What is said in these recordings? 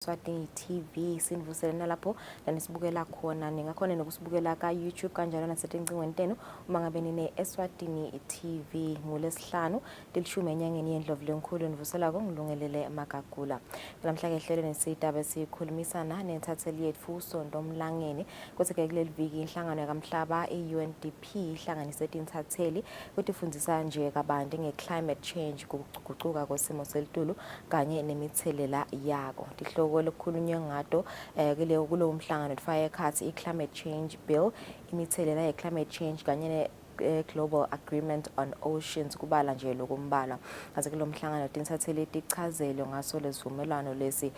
Eswatini TV sinvuselana lapho lanisibukela khona ningakhona nokusibukela ka YouTube kanjalo nasetingcingweni tenu uma ngabe nine Eswatini TV ngolesihlanu tilishumi enyangeni yeNdlovulenkhulu nivuselako ngilungelele amagagula namhla ke hlelo nesitaba sikhulumisana nentatheli yethu uSonto Mlangeni kuthi ke kuleli viki inhlangano yakamhlaba iUNDP ihlanganise intatheli ukuthi ifundisa nje kabanti ngeclimate change kuguquka kwesimo selitulu kanye nemithelela yako lokukhulunywa ngato kulo umhlangano lifaka ekhathi i-climate change bill imithelela ye-climate change kanye global agreement on oceans kubala nje lokumbala ngaze kulo mhlangano tinsatheli tichazelo ngaso lesivumelwano lesi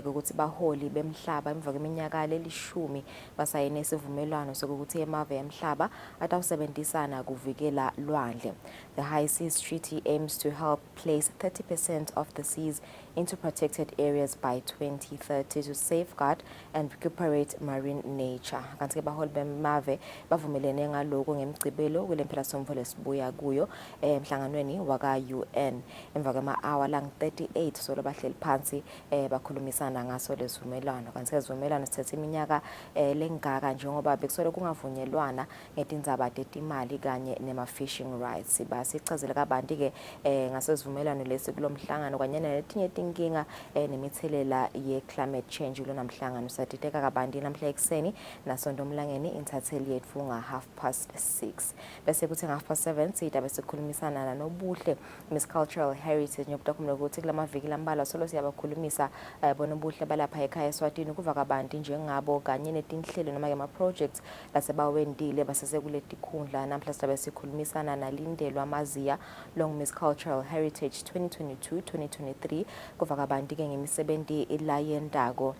ukuthi baholi bemhlaba emva kweminyaka lelishumi basayine isivumelwano sokuthi emave emhlaba atawusebenzisana kuvikela lwandle. The High Seas Treaty aims to help place 30% of the seas into protected areas by 2030 to safeguard and recuperate marine nature. Kanti ke baholi bemave bavumelene ngaloko ngemgcibelo kulempela somvo lesibuya kuyo emhlanganweni waka UN emva kwama-hour lang 38 solo bahleli phansi bakhulumisana ngaso lesivumelwano. Kanti isivumelwano sithethe iminyaka lengaka njengoba bekusole kungavunyelwana ngetindzaba tetimali kanye nema-fishing rights. Basichazela kabanti ke ngasesivumelwano lesi kulomhlangano kanye naletinye inkinga nemithelela ye-climate change kulo namhlangano satiteka kabanti namhla ekseni naSonto Mlangeni intatheli yethu nga 6:30 bese kuthi nga 7:30 sitaba sikhulumisana nobuhle Miss Cultural Heritage nyokudakhumula ukuthi kulamaviki lambala solo siyabakhulumisa bona ubuhle balapha ekhaya eSwatini kuva kabanti njengabo kanye netinhlelo noma ke ama projects lasebawendile basese kuletikhundla namhla sitaba sikhulumisana nalindelwa amaziya long Miss Cultural Heritage 2022-2023 kuva kabanti ke ngemisebenzi ilayendako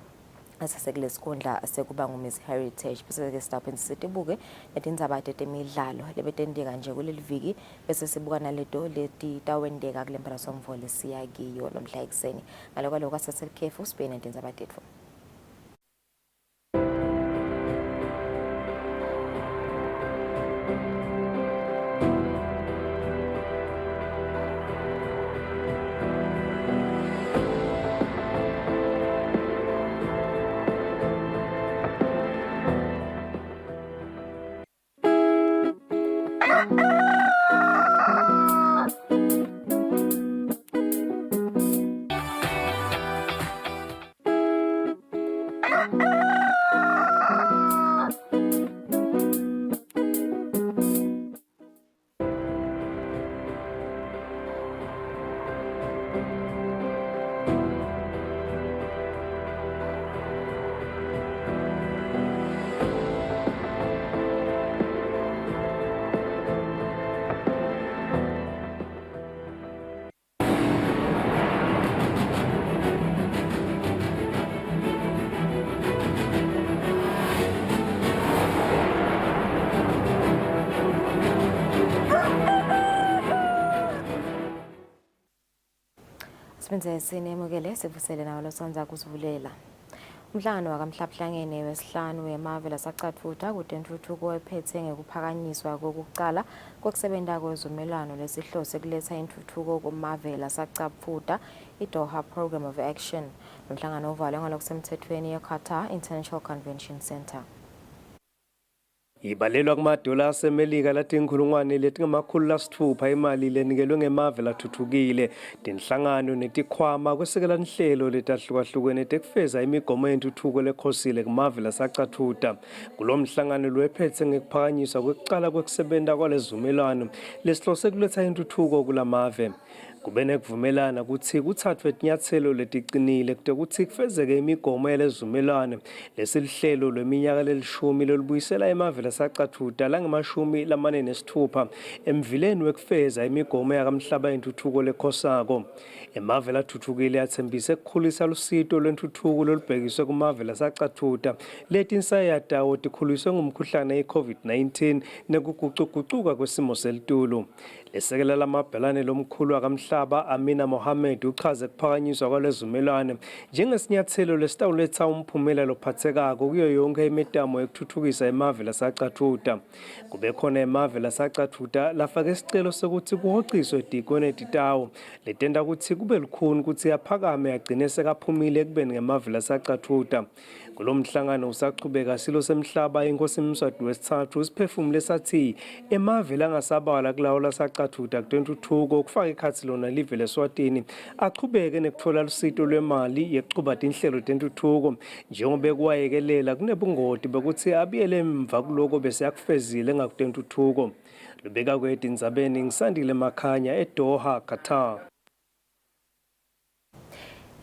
asesekulesikhundla sekuba nguMiss Heritage bese ke stop sitibuke netindzaba tetemidlalo lebetendeka nje kuleli viki bese sibuka naleto letitawendeka kulempela somvo lesiya kiyo lomhla ekseni ngaloko aseselikhefu sibene netindzaba tetfu. Sibenze sinemukele sivusele nawo losonza kusivulela. Umhlangano wakamhlabuhlangene wesihlanu wemave lasaqathutha kutentuthuko ephethe ngekuphakanyiswa kokuqala kokusebenza kwezumelwano lesihlose kuletha intuthuko kumave lasaqathutha iDoha Program of Action. Umhlangano uvalwe ngalokusemthethweni eQatar International Convention Center. Ibalelwa kumadola asemelika latinkhulungwane letingama-600 imali lenikelwe ngemave lathuthukile tinhlangano netikhwama kwesekela inhlelo letahlukahlukene tekufeza imigomo yentuthuko leKhosile kumave lasaqathutha kulo mhlangano lwephethe ngekuphakanyiswa kwekuqala kwekusebenta kwalezumelwano lesihlose kuletha intuthuko kulamave. Kubene kuvumelana ukuthi kuthathwe inyathelo letiqinile ukuthi kufezeke imigomo yalezumelwano lesilihlelo lweminyaka lelishumi lolubuyisela emave lasaqathutha langama-46 emvileni wekufeza imigomo yakamhlaba yentuthuko lekhosako. Emave lathuthukile athembise ukukhulisa lusito lwentuthuko lolubhekiswe kumave lasaqathutha letinsayatawo tikhuliswe ngumkhuhlane ye-COVID-19 nekuguquguquka kwesimo selitulu. Esekela lamabhelane lomkhulu wakamhlaba Amina Mohammed uchaze kuphakanyiswa kwalezimelwane njengesinyathelo lesitawuletha umphumela lophathekako kuyo yonke imitamo yokuthuthukisa emave lasacathuta. Kube khona emave lasacathuta lafake isicelo sokuthi kuhociswe etikweni titawo letenda ukuthi kube lukhuni ukuthi aphakame agcine sekaphumile ekubeni ngemave lasacathuta. Kulo mhlangano usaqhubeka silo semhlaba inkosi Mswati wesithathu isiphefumulo sathi emave langasabala kulawo lasacathuta kutentuthuko kufaka ikhathi lona live leSwatini aqhubeke nekuthola lusito lwemali yeqhuba inhlelo tentuthuko njengoba kuwayekelela kunebungoti bekuthi abiyele emva kuloko bese yakufezile ngakutentuthuko. Lubeka kwethu indzabeni ngisandile Makhanya eDoha, Qatar.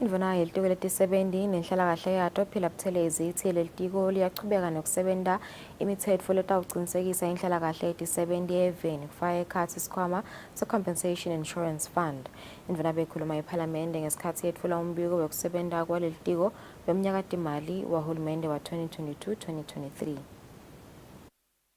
Indvuna yelitiko letisebenti nenhlalakahle yato Phila Buthelezi ithi lelitiko liyachubeka nokusebenta imithetho letawucinisekisa inhlalakahle yetisebenti eveni kufaka ekhatsi isikhwama se-Compensation Insurance Fund. Indvuna bekhuluma ePhalamende ngesikhathi yetfula umbiko wekusebenta kwalelitiko wemnyakatimali wahulumende wa 2022-2023.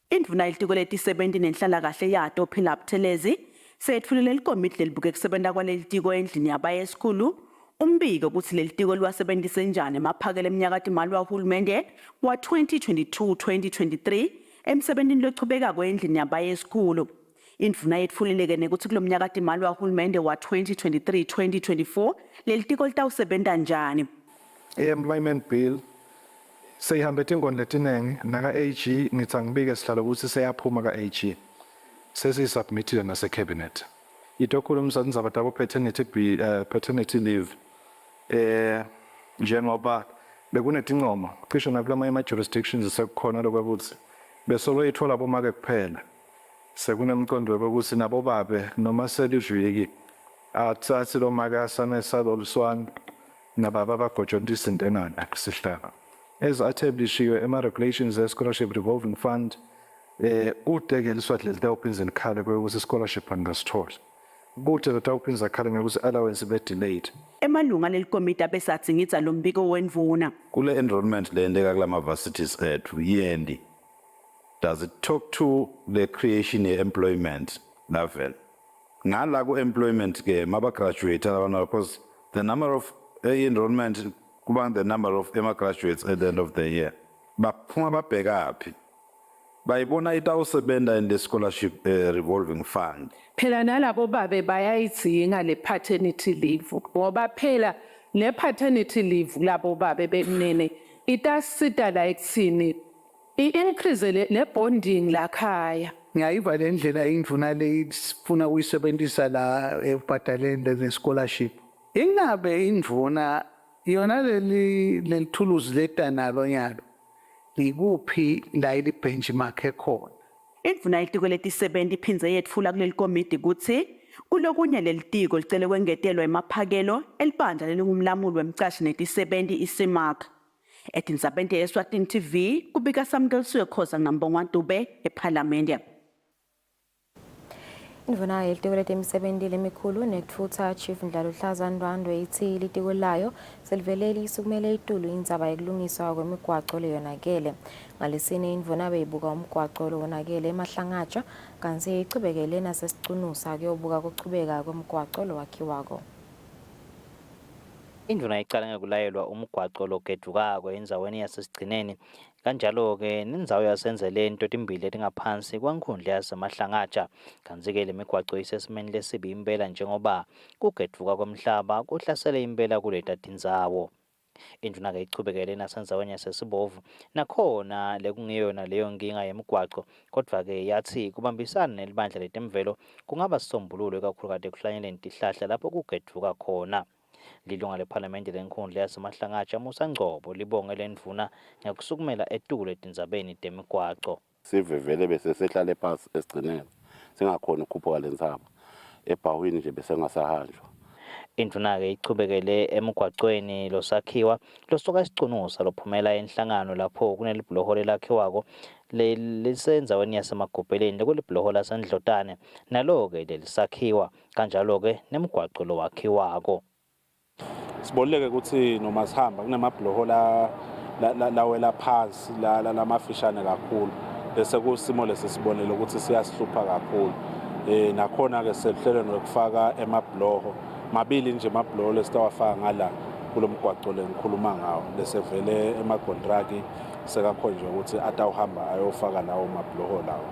Indvuna yelitiko letisebenti nenhlalakahle yato Phila Buthelezi seyetfulile likomiti lelibuke kusebenta kwalelitiko endlini yabaye esikhulu umbiko ukuthi lelitiko liwasebentise njani emaphakela emnyakatimali wahulumende wa 2022-2023 emsebentini lochubeka kwendlini yabaye esikhulu. Indvuna yetfulile nekuthi kulo mnyakatimali wahulumende wa 2023-2024 lelitiko litawusebenta njani. Employment bill seyihambe tinkondlo letinengi naka AG ngithi angibike sihlalo ukuthi seyaphuma ka AG sesiyisubmitile nase cabinet. Itokhuluma sandzaba tabo paternity leave njengoba bekunetincomo cishe nakulama ama-jurisdictions sekukhona lokwakuthi besolo yithola bomake kuphela sekunemqondo wokuthi nabo babe noma seliviki athathe lo make asanesa loluswana nababa bagojontisa intenana sihlaba as-establishiwe ema-regulations e-scholarship revolving fund udeke liswathi lelitawuphinza nikhale kwekuthi scholarship angasitholi Bote lotawuphinza khale ngekuthi allowance be-delayed. Emalunga lelikomiti abesathi ngitsa lo mbiko wendvuna. Kule enrollment lendeka kulama varsities ethu yendi. Does it talk to the creation of employment level? Ngala ku employment ke maba graduate abana because the number of enrollment kuba the number of graduates at the end of the year. Baphuma babheka aphi. Bayibona itawusebenta in the scholarship revolving fund. Phela nalabo babe bayayidzinga le paternity leave ngoba phela le paternity leave labo babe benene itasita la ekuthini i-increase le bonding lakhaya. Ngiyayiva le ndlela indvuna leyifuna uyisebenzisa la ebhadaleni le scholarship. Ingabe indvuna yona leli thuluzi letanalo nyalo likuphi la ili benchmark ekhona. Indvuna yelitiko letisebenti iphindze yetfula kuleli komiti ukuthi kulokunye lelitiko licele kwengetelwa emaphakelo elibandla lelingumlamuli wemcashi netisebenti iSimak. Etindzabeni yeSwatini TV kubika Samkelisiwe Khoza ngambongwa Ntube ePhalamende. Indvuna yelitiko letemisebenti lemikhulu nekutfutsa Chief Ndlaluhlaza Ndwandwe ithi litiko layo seliveleli isukumele itulu indzaba yekulungiswa kwemigwaco leyonakele. Ngalesine indvuna beyibuka umgwaco lowonakele eMahlangatsha kanti icibekele nasesicunusa kuyobuka kuchubeka kwemigwaco lowakhiwako. Indvuna icala ngekulayelwa umgwaco logedukako endzaweni yasesigcineni kanjalo-ke nendzawo yasenzeleni totimbili letingaphansi kwankhundla yaseMahlangatsha kanti-ke le migwaco isesimeni lesibi impela njengoba kugedvuka kwemhlaba kuhlasele impela kuleta tindzawo. Indvuna-ke ichubekele nasendzaweni yasesibovu nakhona lekungiyona leyo nkinga yemigwaco kodvwa-ke yathi kubambisana nelibandla letemvelo kungaba sisombululo ikakhulukati ekuhlanyeleni tihlahla lapho kugedvuka khona. Lilunga lePhalamende lenkhundla yaseMahlangatsha Musa Ngcobo libonge lendvuna ngekusukumela etulo etindzabeni temigwaco. Sivevele bese sehlale phansi esigcineni singakhona ukukhuphuka lendzaba ebhawini nje bese ngasahanjwa. Indvuna-ke ichubekele emigwacweni losakhiwa losuka isicunusa lophumela enhlangano lapho kunelibhuloho lakhiwako lisendzaweni yasemagobheleni kulibhuloho lasendlotane nalo-ke lelisakhiwa kanjalo-ke nemigwaco lowakhiwako. Siboleke ukuthi noma sihamba kunemabhuloho lawela phansi lamafishane kakhulu bese kusimo lesibonelo ukuthi siyasihlupha kakhulu nakhona ke selihlelo lokufaka emabloho mabili nje amabloho lesitawafaka ngala kulomgwaqo lengikhuluma ngawo lesevele emakontraki sekakhonjwe ukuthi atawuhamba ayofaka lawo mabloho lawo.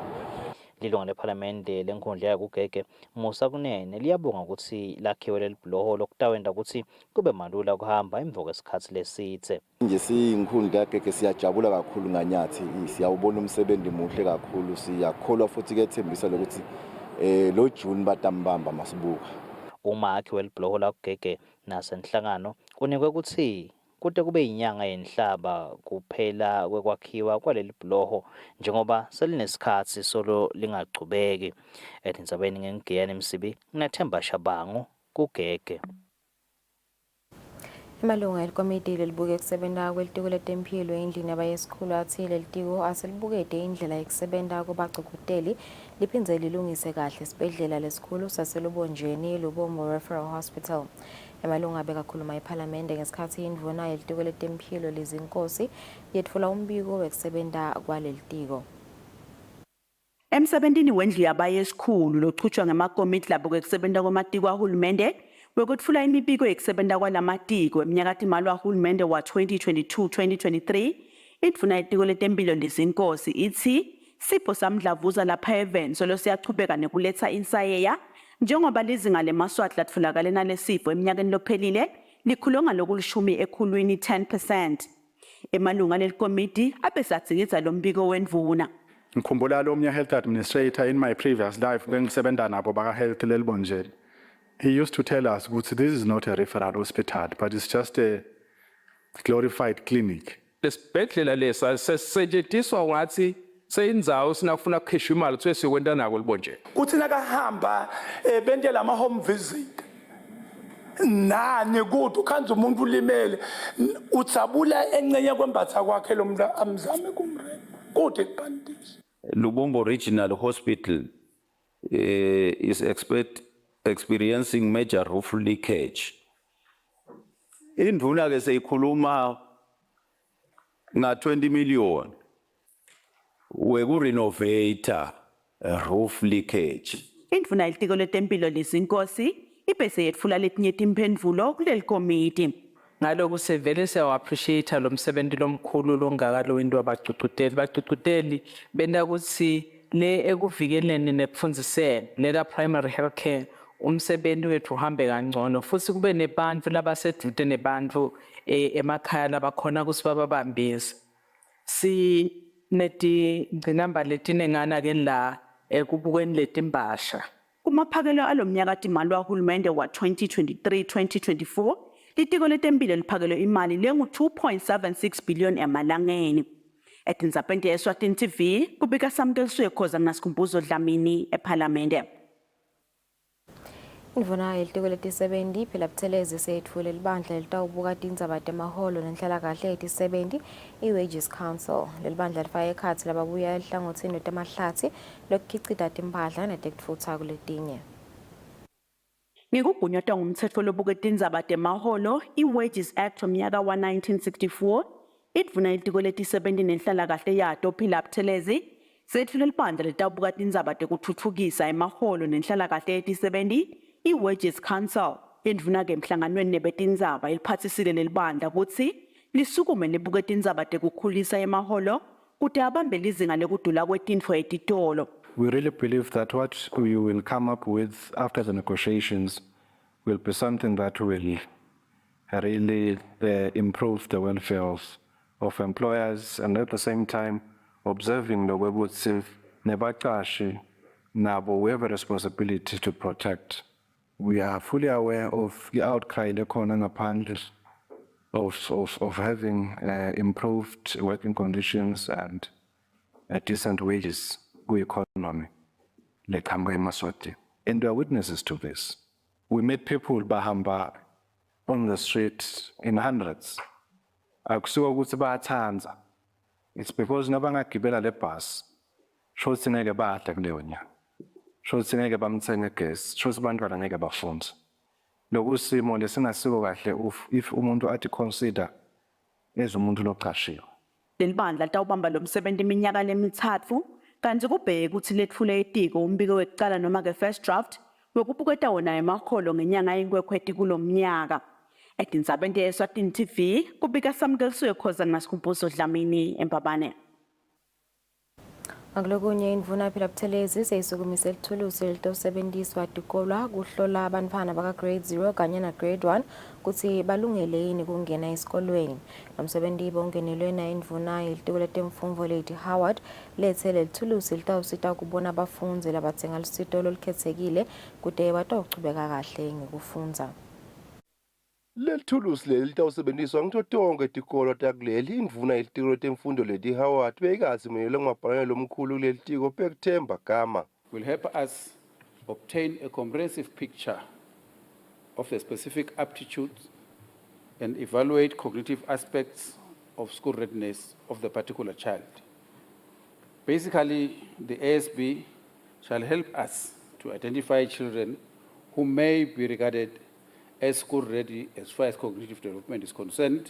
Lilunga lephalamende lenkundla yakugege Musa Kunene liyabonga ukuthi lakhiwe leli bloho lokutawenda ukuthi kube malula kuhamba emva kwesikhathi lesithe. Nje siyinkundla yakugege siyajabula kakhulu ngaNyathi, siyawubona umsebenzi muhle kakhulu, siyakholwa futhi ke ethembisa lokuthi lo June batambamba masibuka. Umakhi welibloho lakugege nasenhlangano kunikwe ukuthi kude kube inyanga yenhlaba kuphela kwekwakhiwa kwaleli bloho njengoba selinesikhathi solo lingachubeki. Edinzabeni ngengiyani Msibi nginathemba Shabangu kugege. Imalunga elikomiti lelibuke kusebenza kwelitiko letempilo endlini abayesikhulu athi lelitiko aselibukede indlela yokusebenza kubagcuguteli liphindze lilungise kahle isibhedlela lesikhulu saselubonjeni Lubomo Referral Hospital. Emalunga bekakhuluma ephalamende ngesikhathi indvuna yelitiko letempilo lezinkosi yetfula umbiko wekusebenza kwalelitiko. Emsebentini wendlu yabayesikhulu lochutshwa ngemakomiti labo kwekusebenza kwamatiko ahulumende wekutfula imibiko yekusebenza kwalamatiko eminyakati malwa ahulumende wa 2022-2023 indvuna yelitiko letempilo lezinkosi ithi Sipho samdlavuza lapha event solo siyachubeka nekuletha insayeya njengoba lizinga lemaswati latfolakala nalesifo eminyakeni lophelile likhulonga lokulishumi ekhulwini 10%. Emalunga lelikomiti abesatsikitsa lombiko wendvuna. Ngikhumbula lo omnye health administrator in my previous life bengisebenza nabo baka health lelibonjeni. He used to tell us ukuthi this is not a referral hospital but it's just a glorified clinic. Lesibhedlela lesa sesetshenziswa ngathi seyindzawo sinafuna ukukhishwa imali kuthiwe sikwenta nako libonjeni. Kuthi nakahamba bente lama home visit nani kuthi ukhanza umuntu ulimele utsabula encenye kwembatha kwakhe lo muntu amzame kumrema kuthi kubandisi. Lubombo Regional Hospital is experiencing major roof leakage. Indvuna ke seyikhuluma nga 20 million wekurenovate roof leakage. Indvuna yelitiko letempilo lezinkosi ibese yetfula letinye timphendvulo kuleli komiti. Ngaloku sevele siyawa-appreciate lo msebenzi lomkhulu longaka lo into abagcugcuteli. Bagcugcuteli benta ukuthi le ekuvikeleni nekufundiseni lela primary health care umsebenzi wethu uhambe kangcono futhi kube nebantfu labaseduze nebantfu emakhaya labakhona ukuthi bababambise. Nginamba letinengana ke la ekubukweni letimbasha. Kumaphakelo alomnyakati malwa ahulumende wa 2023-2024 litiko letempilo liphakelo imali lengu 2.76 billion emalangeni. Edinzapente Eswatini TV kubika Samkeliswe Khoza Nasikhumbuzo Dlamini ephalamende. Indvuna yelitiko letisebenzi phela Buthelezi seyitfule libandla elitawubuka tindzaba temaholo nenhlalakahle yetisebenzi i-Wages Council. Lelibandla lifake ekhatsi lababuya enhlangothini lwetemahlathi lokukhicita timphahla netekutfutsa kuletinye. Ngekugunyatwa ngumtsetfo lobuka tindzaba temaholo i-Wages Act womnyaka wa 1964 idvuna yelitiko letisebenzi nenhlalakahle yato phela Buthelezi seyitfule libandla litawubuka tindzaba tekutfutfukisa emaholo nenhlalakahle yetisebenzi i-Wages Council. Indvuna ke emhlanganweni nebetindzaba iliphathisile lelibandla ukuthi lisukume libuke tindzaba tekukhulisa emaholo kuti abambe lizinga lekudula kwetintfo etitolo. We really believe that what we will come up with after the negotiations will be something that will really improve the welfare of employers and at the same time observing the website nebaqashi nabo we have a responsibility to protect. We are fully aware of the outcry lekhona ngaphandle of having improved working conditions and decent wages ku-economy lekhamba eMaswati. And we are witnesses to this. We met people bahamba on the street in hundreds. Akusuka ukuthi bayathanza. It's because nabangagibela le bus shothi ngeke badla kuleyo nyanga. Shothi ngeke bamthenge gas, shothi bantwana ngeke bafunda. Lokusimo lesingasiko kahle if umuntu athi consider as umuntu loqashiwe. Lelibandla litawubamba lo msebenzi iminyaka lemithathu kanti kubheke ukuthi lethule itiko umbiko wekucala noma ke first draft wokubuketa wona emakholo ngenyanga yenkwekhweti kulomnyaka. Edinzabende Eswatini TV kubika samkelisiwe khoza ngasikhumbuzo Dlamini eMpabane. Akulokunye indvuna phela Buthelezi seyisukumise lithulusi elitosebenziswa tikolwa kuhlola abantwana baka grade 0 kanye na grade 1 kuthi balungele yini kungena esikolweni. Nomsebenzi bongenelwe na indvuna ilitiko letemfundvo leti Howard lethe lelithulusi litawusita ukubona abafunzi labatsenga lusito lolukhetsekile kude batawuchubeka kahle ngekufundza. Lelithulusi leli litawusebenziswa ngito tonke tikolo takuleli indvuna ilitiko letemfundo leti Howard beyikazimelele ngumabhalane omkhulu kuleli tiko Bekuthemba Gama. Will help us obtain a comprehensive picture of the specific aptitudes and evaluate cognitive aspects of school readiness of the particular child. Basically, the ASB shall help us to identify children who may be regarded as school ready as far as cognitive development is concerned.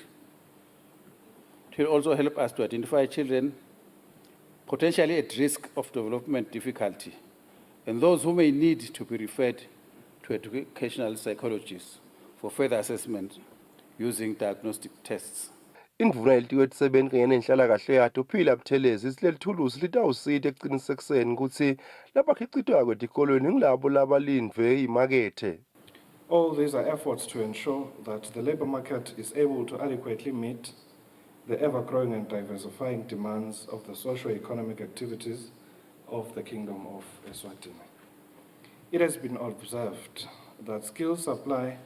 It will also help us to identify children potentially at risk of development difficulty and those who may need to be referred to educational psychologists for further assessment using diagnostic tests. Indvuna ilitiko letisebenti kanye nenhlalakahle yato phila Buthelezi silelithulusi litawusita ekuqinisekiseni ukuthi labakhicitwa kwetikolweni ngilabo labalindve imakethe. All these are efforts to ensure that the labor market is able to adequately meet the ever-growing and diversifying demands of the socio-economic activities of the Kingdom of Eswatini. It has been observed that skills supply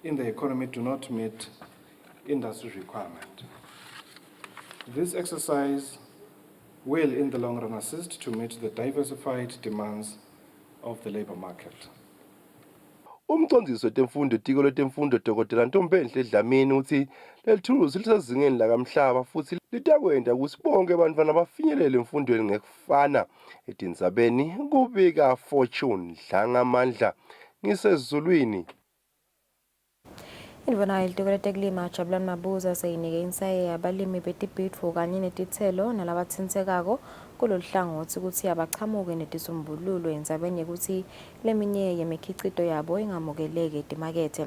in the economy do not meet industry requirement. This exercise will, in the long run, assist to meet the diversified demands of the labor market. Umcondzisi wetemfundo tiko letemfundo Dr. Ntombenhle Dlamini uthi lelithulusi lisezingeni lakamhlaba futhi litakwenda ukuthi bonke abantwana bafinyelele emfundweni ngekufana. Edinzabeni kubika Fortune Dlangamandla ngisezulwini. Indvuna ilitiko letekulima Jabulani Mabuza seyinike insaye abalimi betibhidvo kanye netitselo nalabatsinsekako kulolu hlangothi ukuthi abachamuke netisombululo endzabeni yekuthi leminye yemikhicito yabo ingamukeleki etimakethe.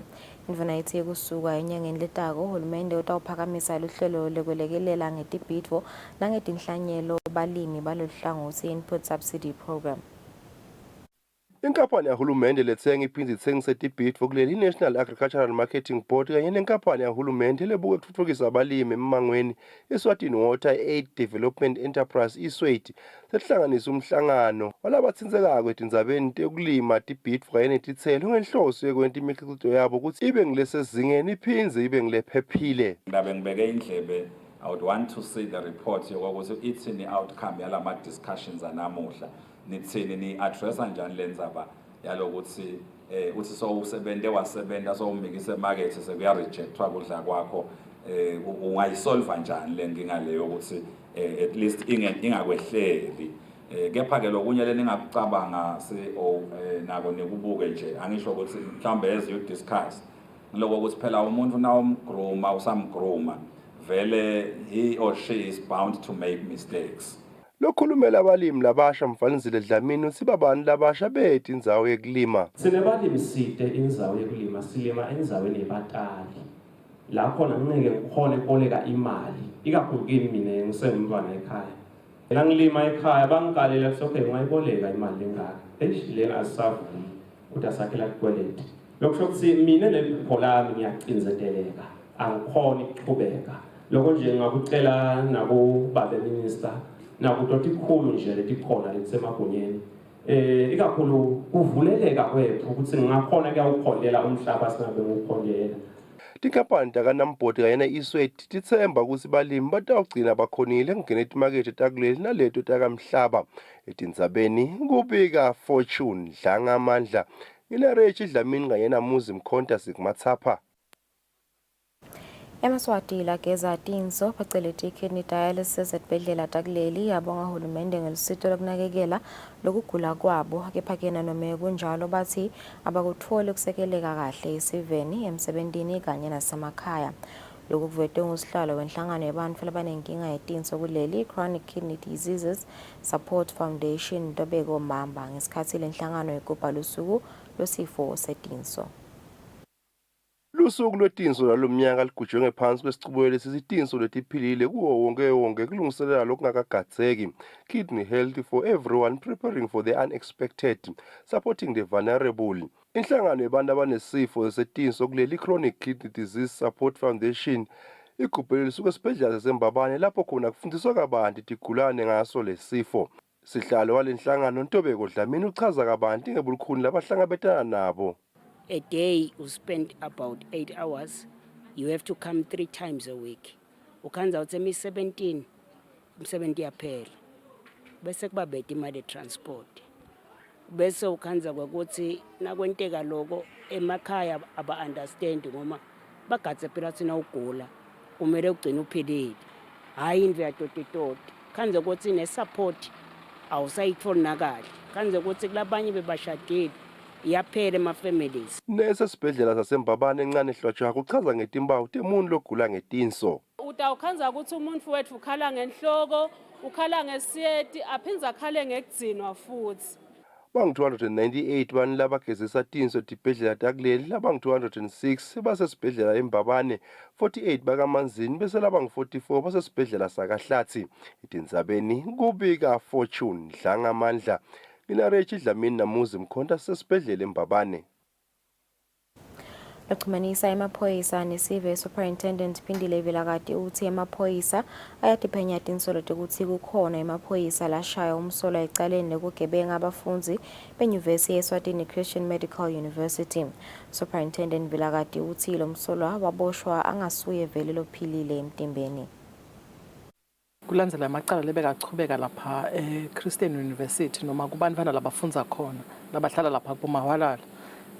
Indvuna ithi kusuka enyangeni letako uhulumende utawuphakamisa luhlelo lekwelekelela ngetibhidvo nangetinhlanyelo balimi balolu hlangothi input subsidy program. Inkampani yahulumende lethenga iphindze ithengise tibhidvo kuleli National Agricultural Marketing Board kanye nenkampani yahulumende lebuke ukuthuthukisa abalimi emangweni Eswatini Water Aid Development Enterprise Eswatini sehlanganisa umhlangano walabatsinsekako etindzabeni tekulima tibhidvo kanye netitselo ngenhloso yekwenta imikhicito yabo ukuthi ibe ngilesezingeni iphindze ibe ngilephephile. Ngabe ngibeke indlebe, I would want to see the report yokuthi ithini outcome yalama discussions anamuhla. Nithini ni addressa njani lenzaba yalokuthi uthi so usebente wasebenta so umikise market sekuya rejectwa kudla kwakho ungayisolve njani lenkinga leyo ukuthi at least ingakwehleli kepha ke lokunye leningakucabanga nako nikubuke nje angisho ukuthi mhlambe as you discuss lokho ukuthi phela umuntu nawo umgroma usamgroma vele he or she is bound to make mistakes. Lokhulumela abalimi labasha Mfanizile Dlamini uthi babani labasha bethi indzawo yekulima. Sinebalimi side indzawo yekulima silima endzaweni yebatali. La khona ngeke ngikhone ukoleka imali. Ikakhulu kimi mina ngisengumntwana ekhaya. La ngilima ekhaya bangigalela ukuthi ungayiboleka imali engaka. Lena asavumi ukuthi asakhela ikweleti. Lokusho ukuthi mina nephupho lami ngiyacinzeteleka. Angikhona ukuqhubeka. Lokho nje ngakucela nabo babe minister nakudoti khulu nje letikhona letisemagunyeni ikakhulu kuvuleleka kwethu ukuthi ngingakhona kuyawukholela umhlaba singabe ngukholela. Tinkampani takanambhodi kanye na-Eswatini tithemba ukuthi balimi batawugcina bakhonile kungena etimakethe takuleli naleto takamhlaba. Etindzabeni kubika Fortune Dlangamandla nginerechi Dlamini kanye namuzi Mkhonta sikumathapha. Emaswati lageza tinso pheceleti kidney dialysis etibhedlela takuleli yabonga uhulumende ngelusito lokunakekela lokugula kwabo kephakena noma kunjalo bathi abakutholi ukusekeleka kahle esiveni emsebentini kanye nasemakhaya. Lokhu kuvetwe ngusihlalo wenhlangano yabantu labanenkinga yetinso kuleli Chronic Kidney Diseases Support Foundation Ntobeko Mamba ngesikhathi lenhlangano igubha lusuku lwesifo setinso. Lusuku lwetinso lalomnyaka ligujwe ngephansi kwesicubeko lesitinso letiphilile kuwo wonke kulungiselela lokungakagadzeki kidney health for everyone preparing for the unexpected supporting the vulnerable. Inhlangano yabantu abanesifo setinso kuleli Chronic Kidney Disease Support Foundation igubhele lisuku esibhedlela saseMbabane lapho khona kufundiswa kabanti tigulane ngaso lesifo. Sihlalo walenhlangano Ntobeko Dlamini uchaza kabanti ngebulukhuni labahlangabetana nabo. A day you spend about 8 hours. You have to come 3 times a week. Ukhanza utsemi 17 umsebenzi yaphela. Bese kuba bedi imali transport. Bese ukhanza ukuthi nakwenteka lokho emakhaya aba understand ngoma bagadze phela thina ugula kumele ugcine uphilile. Hayi indlu yatotitoti. Khanza ukuthi ne support awusayithola nakali. Khanza ukuthi kulabanye bebashadile yaphela ema-families. Nesesibhedlela saseMbabane encane Hlotshwa kuchaza ngetimpawu temuntu logula ngetinso. Utawukhanza ukuthi umuntu wethu ukhala ngenhloko, ukhala ngesiyeti, aphindze akhale ngekudzinwa futhi. Bangu-298 bani labagezisa tinso tibhedlela takuleli labangu-206 basesibhedlela eMbabane, 48 bakaManzini bese labangu-44 basesibhedlela sakaHlatsi. Etindzabeni kubika Fortune Dlangamandla. Mina Rechi Dlamini namuzi mkhonta sesibhedlela eMbabane. Lokuxhumanisa emaphoyisa nesive Superintendent Phindile Vilakati uthi emaphoyisa ayatiphenya tinsolo ukuthi kukhona emaphoyisa lashaya umsolo ecaleni nekugebenga abafundi benyuvesi yeSwatini Christian Medical University. Superintendent Vilakati uthi lo msolo waboshwa angasuye vele lophilile emtimbeni. Kulandzela amacala lebekachubeka lapha Christian University noma kubantwana labafundza khona labahlala lapha kuMahwalala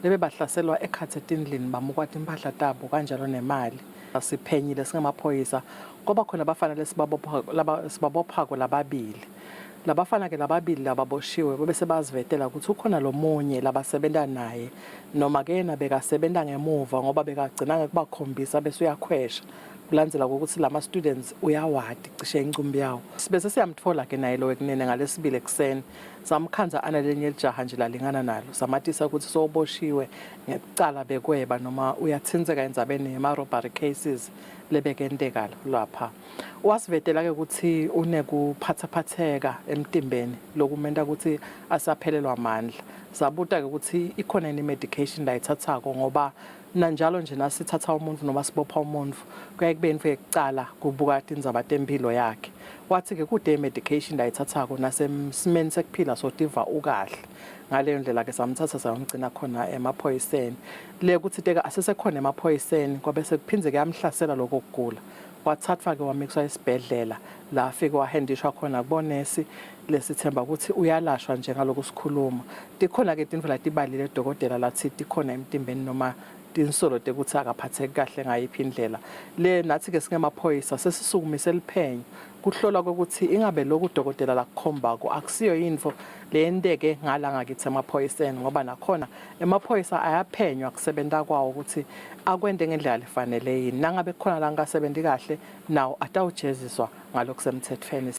lebe bahlaselwa ekhatsetindlini bamukwata impahla tabo kanjalo nemali. Siphenyile singamaphoyisa ngoba khona abafana lesibabopha lababili. Labafana ke lababili lababoshiwe bese bazivetela ukuthi ukhona lomunye labasebenta naye noma ke yena bekasebenza ngemuva ngoba bekagcina ngekubakhombisa bese uyakhwesha. Kulandzela ukuthi lama students uyawadi cishe incumbi yawo. Bese siyamtfola ke naye lo ekunene ngalesibili ekseni. Samkhanza analenye elijaha nje lalingana nalo. Samatisa ukuthi soboshiwe ngecala bekweba noma uyathinzeka endzabeni yema robbery cases lebekenteka lapha. Wasivetela ke ukuthi unekuphathaphatheka emtimbeni lokumenta ukuthi asaphelelwa amandla. Sabuta ke ukuthi ikhona ni medication la ithathako ngoba nanjalo nje nasithatha umuntu noma sibopha umuntu kuye kube into ecala kubuka indzaba tempilo yakhe. Wathi ke kude medication la ithathako nasemsimeni sekuphila sotiva ukahle. Ngaleyo ndlela ke samthatha samgcina khona emaphoyiseni. Le ukuthi teka asesekhona emaphoyiseni kwabe sekuphinze ke yamhlasela lokho kugula. Wathathwa ke wamixwa esibhedlela la afike wahendishwa khona kubonesi lesithemba ukuthi uyalashwa njengaloko sikhuluma. Tikhona ke tindlela tibalile dokotela lathi tikhona emtimbeni noma tinsolo tekuthi akaphatheki kahle ngayiphi indlela. Le nathi ke singemaphoyisa sesisukumise liphenyo kuhlola ukuthi ingabe lokhu dokotela lakukhomba ko akusiyo info leyenteke ngala ngakithi emaphoyiseni ngoba nakhona emaphoyisa ayaphenywa kusebenta kwawo ukuthi akwende ngendlela lefanele yini nangabe khona la ngasebenzi kahle nawo atawujeziswa ngalokusemthethweni.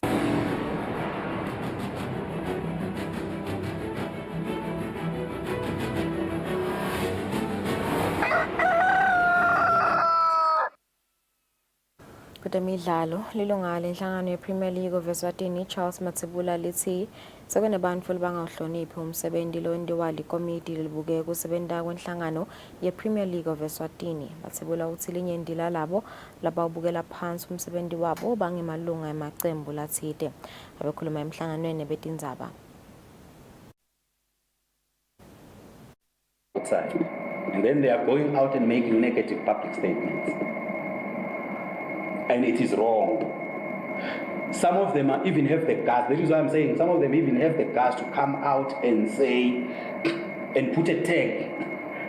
Kutemidlalo lilunga lenhlangano yePremier League of Eswatini Charles Matsibula lithi sekunebantu labangawuhloniphi umsebenzi lo wenziwa likomiti libuke kusebenta kwenhlangano yePremier League of Eswatini. Matsibula uthi linyenti lalabo labawubukela phansi umsebenzi wabo bangemalunga emacembu lathide. Abekhuluma emhlanganweni betindzaba. Outside. And then they are going out and making negative public statements. And it is wrong. Some of them even have the guts. That is why I'm saying some of them even have the guts to come out and say and put a tag.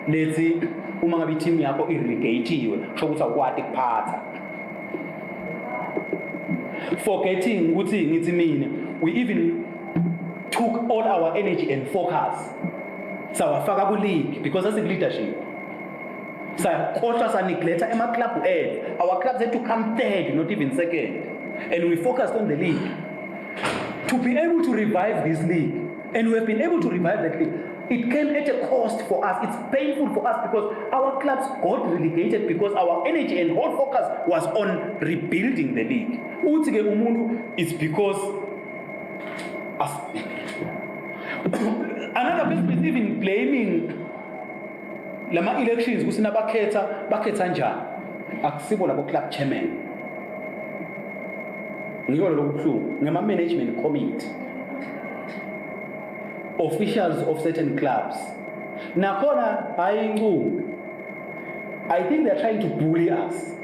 Let's say, uma ngabe team yakho irrigatiwe, shokuthi akwati kuphatha. Forgetting ukuthi ngithi mina, we even took all our energy and focus. Sawafaka ku league because that's the leadership. Sa neglect club. Our clubs had to come third, not even second. And we focused on the league. To be able to revive this league, and we have been able to revive that league, it came at a cost for us. It's painful for us because our clubs got relegated because our energy and whole focus was on rebuilding the league. It's because us. Another person is even blaming lama elections kusina bakhetha njani akusibo labo club chairman ngiko lokubhlungu ngama management committee officials of certain clubs nakhona ayinqulu. I think they're trying to bully us.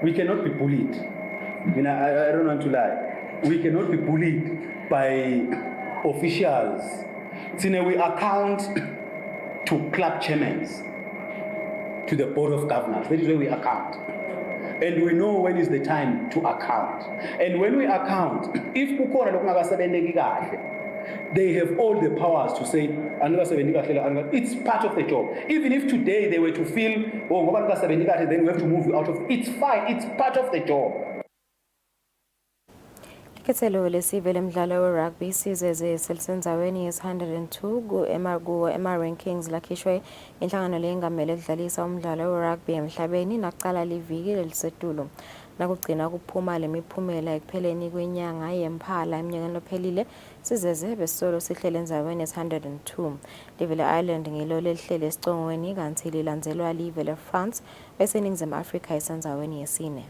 We cannot be bullied. I don't want to lie. We cannot be bullied by officials. We account to club chairmen, to the board of governors. That is where we account. And we know when is the time to account. And when we account, if they have all the powers to say, it's part of the job. Even if today they were to feel, then we have to move you out of it. It's fine, it's part of the job. Ikhethelwe lesive lemidlalo we-rugby sizeze selisenzaweni yes-102 ema-rankings lakhishwe inhlangano lengamele ukudlalisa umdlalo we-rugby emhlabeni naqala liviki lelisetulo. Nakugcina kuphuma lemiphumela ekupheleni kwenyanga yemphala eminyakeni ophelile sizeze besolo sihlele enzaweni yes-102. Live le-Ireland ngilo lelihlele esicongweni kanti lilandzelwa live le-France bese iNingizimu Afrika isenzaweni yesine.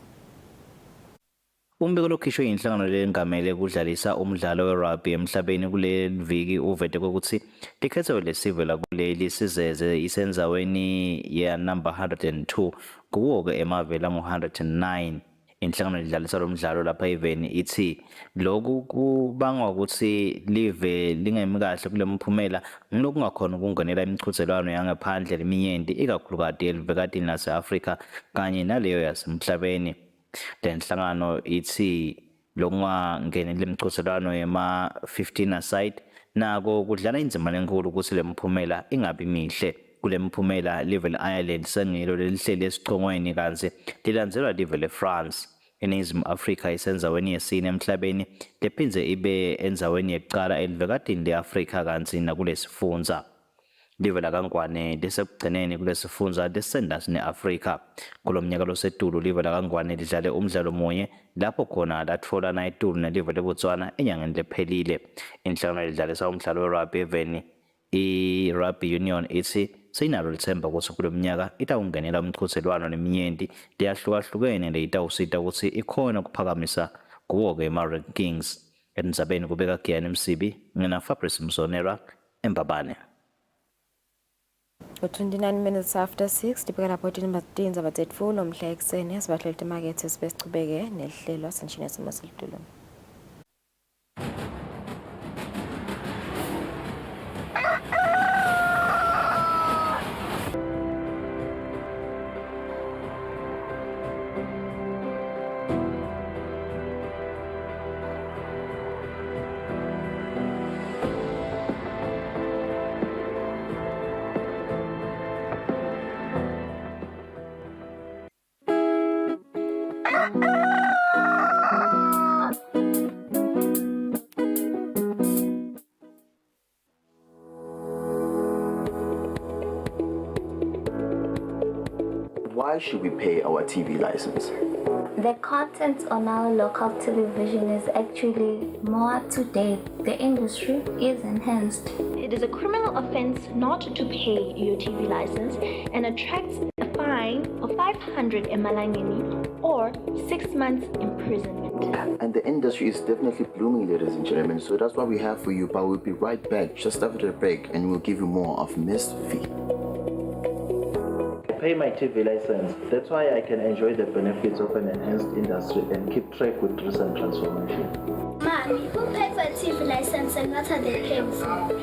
Umbiko lokhishwe inhlangano lengamele ukudlalisa umdlalo we-rugby emhlabeni kule viki uvete ukuthi likhethelwe lesive lakuleli sizeze isenzaweni number 102 kuwo-ke emavela ngo-109. Inhlangano lidlalisa lo mdlalo lapha even ithi lokhu kubangwa ukuthi live lingemi kahle kule mphumela ngilokungakhona ukungenela imiqhudelwano yangaphandle leminyenti ikakhulukazi elivekadini lase-Afrika kanye naleyo yasemhlabeni. Le nhlangano ithi lokungangeneli imiqhudelwano yema-15 aside nako kudlala indima enkulu ukuthi le mphumela ingabi mihle. Kule mphumela live le-Ireland sengilo lelihleli esicongweni kanzi lilandzelwa live le-France. iNingizimu Afrika isenzaweni yesine emhlabeni lephindze ibe enzaweni yekuqala elivekadini le-Afrika kanzi nakulesifunza. Live laKangwane lisekugcineni kulesifunza lesendasi ne-Afrika. Kulo mnyaka losetulu live laKangwane lidlale umdlalo munye lapho khona latfolana etulu nelive leBotswana enyangeni lephelile. Inhlangano lidlalisa umdlalo we-rugby even i-Rugby Union ithi seyinalo lithemba ukuthi kulo mnyaka itawungenela umqhudelwano neminyenti leyahlukahlukene leyitawusita ukuthi ikhona ukuphakamisa kuwo-ke ema-rankings. Endzabeni kubeka Giyani Msibi ngina Fabrice Msonera eMbabane. 29 minutes after 6 dibeka lapho tinza bathetfulo umhla ekseni sibahlele emakethe sibesichubeke nehlelo senshini simo selitulo. Why should we pay our TV license? The content on our local television is actually more up to date. The industry is enhanced. It is a criminal offense not to pay your TV license and attracts a fine of 500 emalangeni or 6 months imprisonment. And the industry is definitely blooming, ladies and gentlemen. So that's what we have for you. But we'll be right back just after the break and we'll give you more of Miss V. Pay my TV license. That's why I can enjoy the benefits of an enhanced industry and keep track with recent transformation. Mommy, who paid for a TV license and what are they paying for?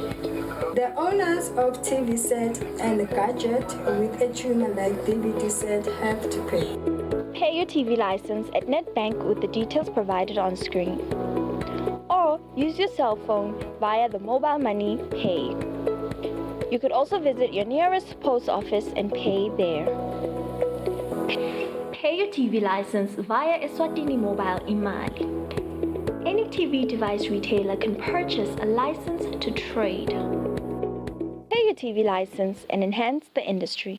The owners of TV set and gadget with a tuner like DVD set have to pay. Pay your TV license at NetBank with the details provided on screen. Or use your cell phone via the mobile money pay. You could also visit your nearest post office and pay there. Pay your TV license via Eswatini Mobile Imali. Any TV device retailer can purchase a license to trade. Pay your TV license and enhance the industry.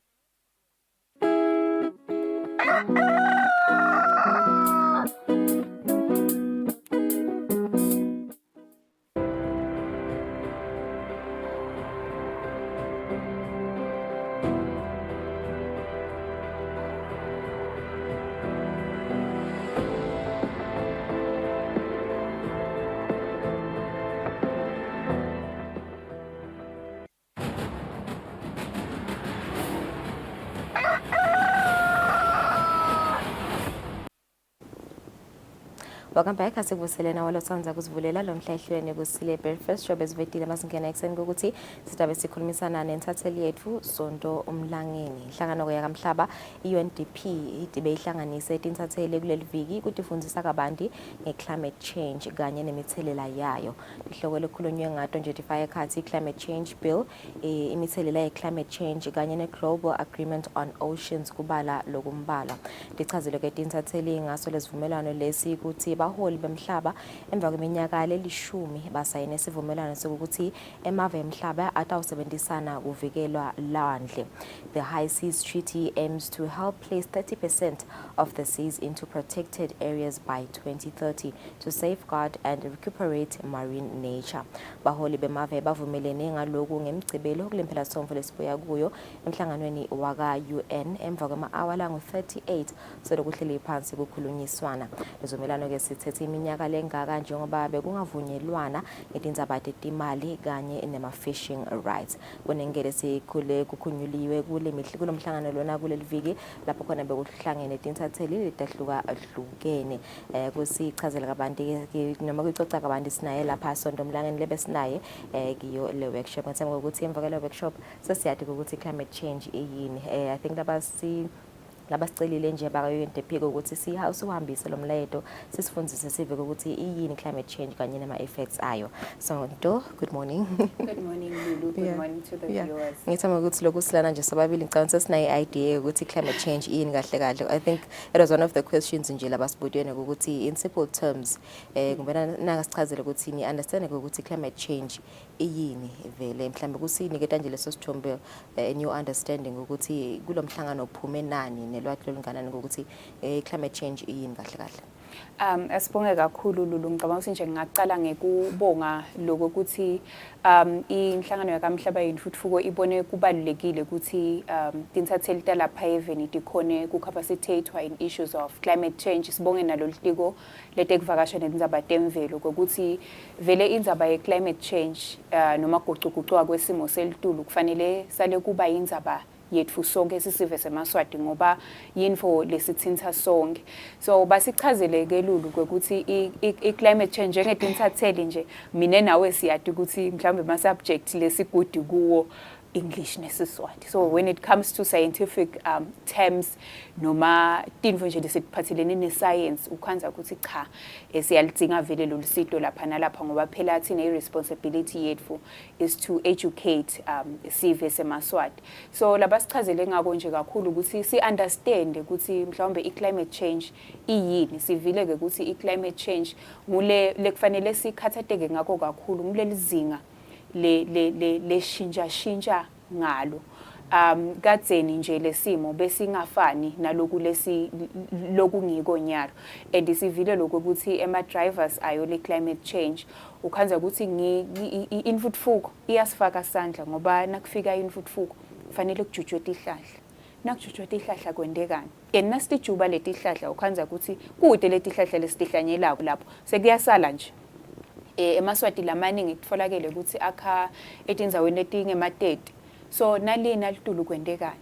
Welcome back. Asikuvuselena walotsanza kusivulela lo mhlahlweni Kusile Breakfast Show bezivetile masingena ekseni ukuthi sidabe sikhulumisana nentatheli yethu Sonto Umlangeni. Inhlangano yakamhlaba UNDP idibe ihlanganise intatheli kuleli viki kutifundisa kabanti ngeclimate change kanye nemithelela yayo. Ihloko lekhulunywe ngato nje tifaya ekhathi climate change bill, imithelela ye-climate change kanye ne-global agreement on oceans kubala lokumbala. Lichazile ke intatheli ngaso lesivumelwano lesi ukuthi baholi bemhlaba emva kweminyaka lelishumi basayine isivumelwano sokuthi emave emhlaba atawusebenzisana kuvikelwa landle. The High Seas Treaty aims to help place 30% of the seas into protected areas by 2030 to safeguard and recuperate marine nature. Baholi bemave bavumelene ngaloku ngemgcibelo kulempela somfo lesibuya kuyo emhlanganweni waka UN emva kwama-hour angu 38 sokuhleli phansi kukhulunyiswana. Lezomelano ke sithethe iminyaka lengaka njengoba bekungavunyelwana ngetindzaba tetimali kanye nema-fishing rights. Kunengele sikhule kukhunyuliwe kulo mhlangano lona kuleli viki lapho khona bekuhlangene tintatheli letahlukahlukene. Kusichazela kabanti noma kuyicoca kabanti sinaye lapha Sonto Umlangeni lebe sinaye kiyo le workshop. Ngithemba ukuthi emva kwale workshop sesiyade ukuthi climate change iyini. I think labasicelile nje baka-UNDP ukuthi siwahambise lo mlayeto sisifundise sive ukuthi iyini climate change kanye nama-effects ayo. So good morning. Good morning Lulu, good morning to the viewers. Ngithemba ukuthi lokhu silana nje sababili ngicabanga sesinayo idea ukuthi climate change iyini kahle kahle. I think it was one of the questions nje labasibudene ukuthi in simple terms kumbena naka sichazele ukuthi ni understand ukuthi climate change iyini vele mhlambe kusiniketa nje leso sithombe in your understanding ukuthi kulomhlangano uphume nani nelwathi lolunganani ukuthi climate change iyini kahle kahle. Asibonge kakhulu Lulu, ngicabanga ukuthi nje ngingaqala ngekubonga lokho ukuthi inhlangano yakamhlaba yentuthuko ibone kubalulekile ukuthi tintatheli talapha even dikhone kucapacitatewa in issues of climate change. Sibonge nalo litiko letekuvakasha netindzaba temvelo ukuthi vele indzaba ye climate change noma guquguquka kwesimo selitulu kufanele sale kuba indzaba yetfu sonke sisive semaswati ngoba yinfo lesithinta sonke. So basichazele ke Lulu ukuthi i-climate change njengetintatheli nje mina nawe siyati ukuthi mhlambe ma subject lesigudi kuwo English nesiswati. So when it comes to scientific terms noma tinfo nje lesiphathelene ne-science ukhanza ukuthi cha siyalidzinga vele lo lusito lapha nalapha ngoba phela thina i-responsibility yetfu is to educate sive semaswati. So labasichazele ngako nje kakhulu ukuthi si-understand ukuthi mhlawumbe i-climate change iyini. Sivile ke ukuthi i-climate change ngule lekufanele sikhathateke ngako kakhulu nguleli zinga le shintsha ngalo kadzeni nje lesimo besingafani naloku lokungiko nyalo. And sivile lokho ukuthi ema drivers ayo le climate change ukhanza ukuthi intuthuko iyasifaka sandla ngoba nakufika intuthuko kufanele kujutshwe tihlahla. Nakujutshwe tihlahla kwendekani nasitijuba letihlahla ukhanza ukuthi kude letihlahla lesitihlanyelako lapho sekuyasala nje emaswati lamaningi kutfolakele ukuthi akha etindzaweni letingemateti. So nalina litulu kwendekani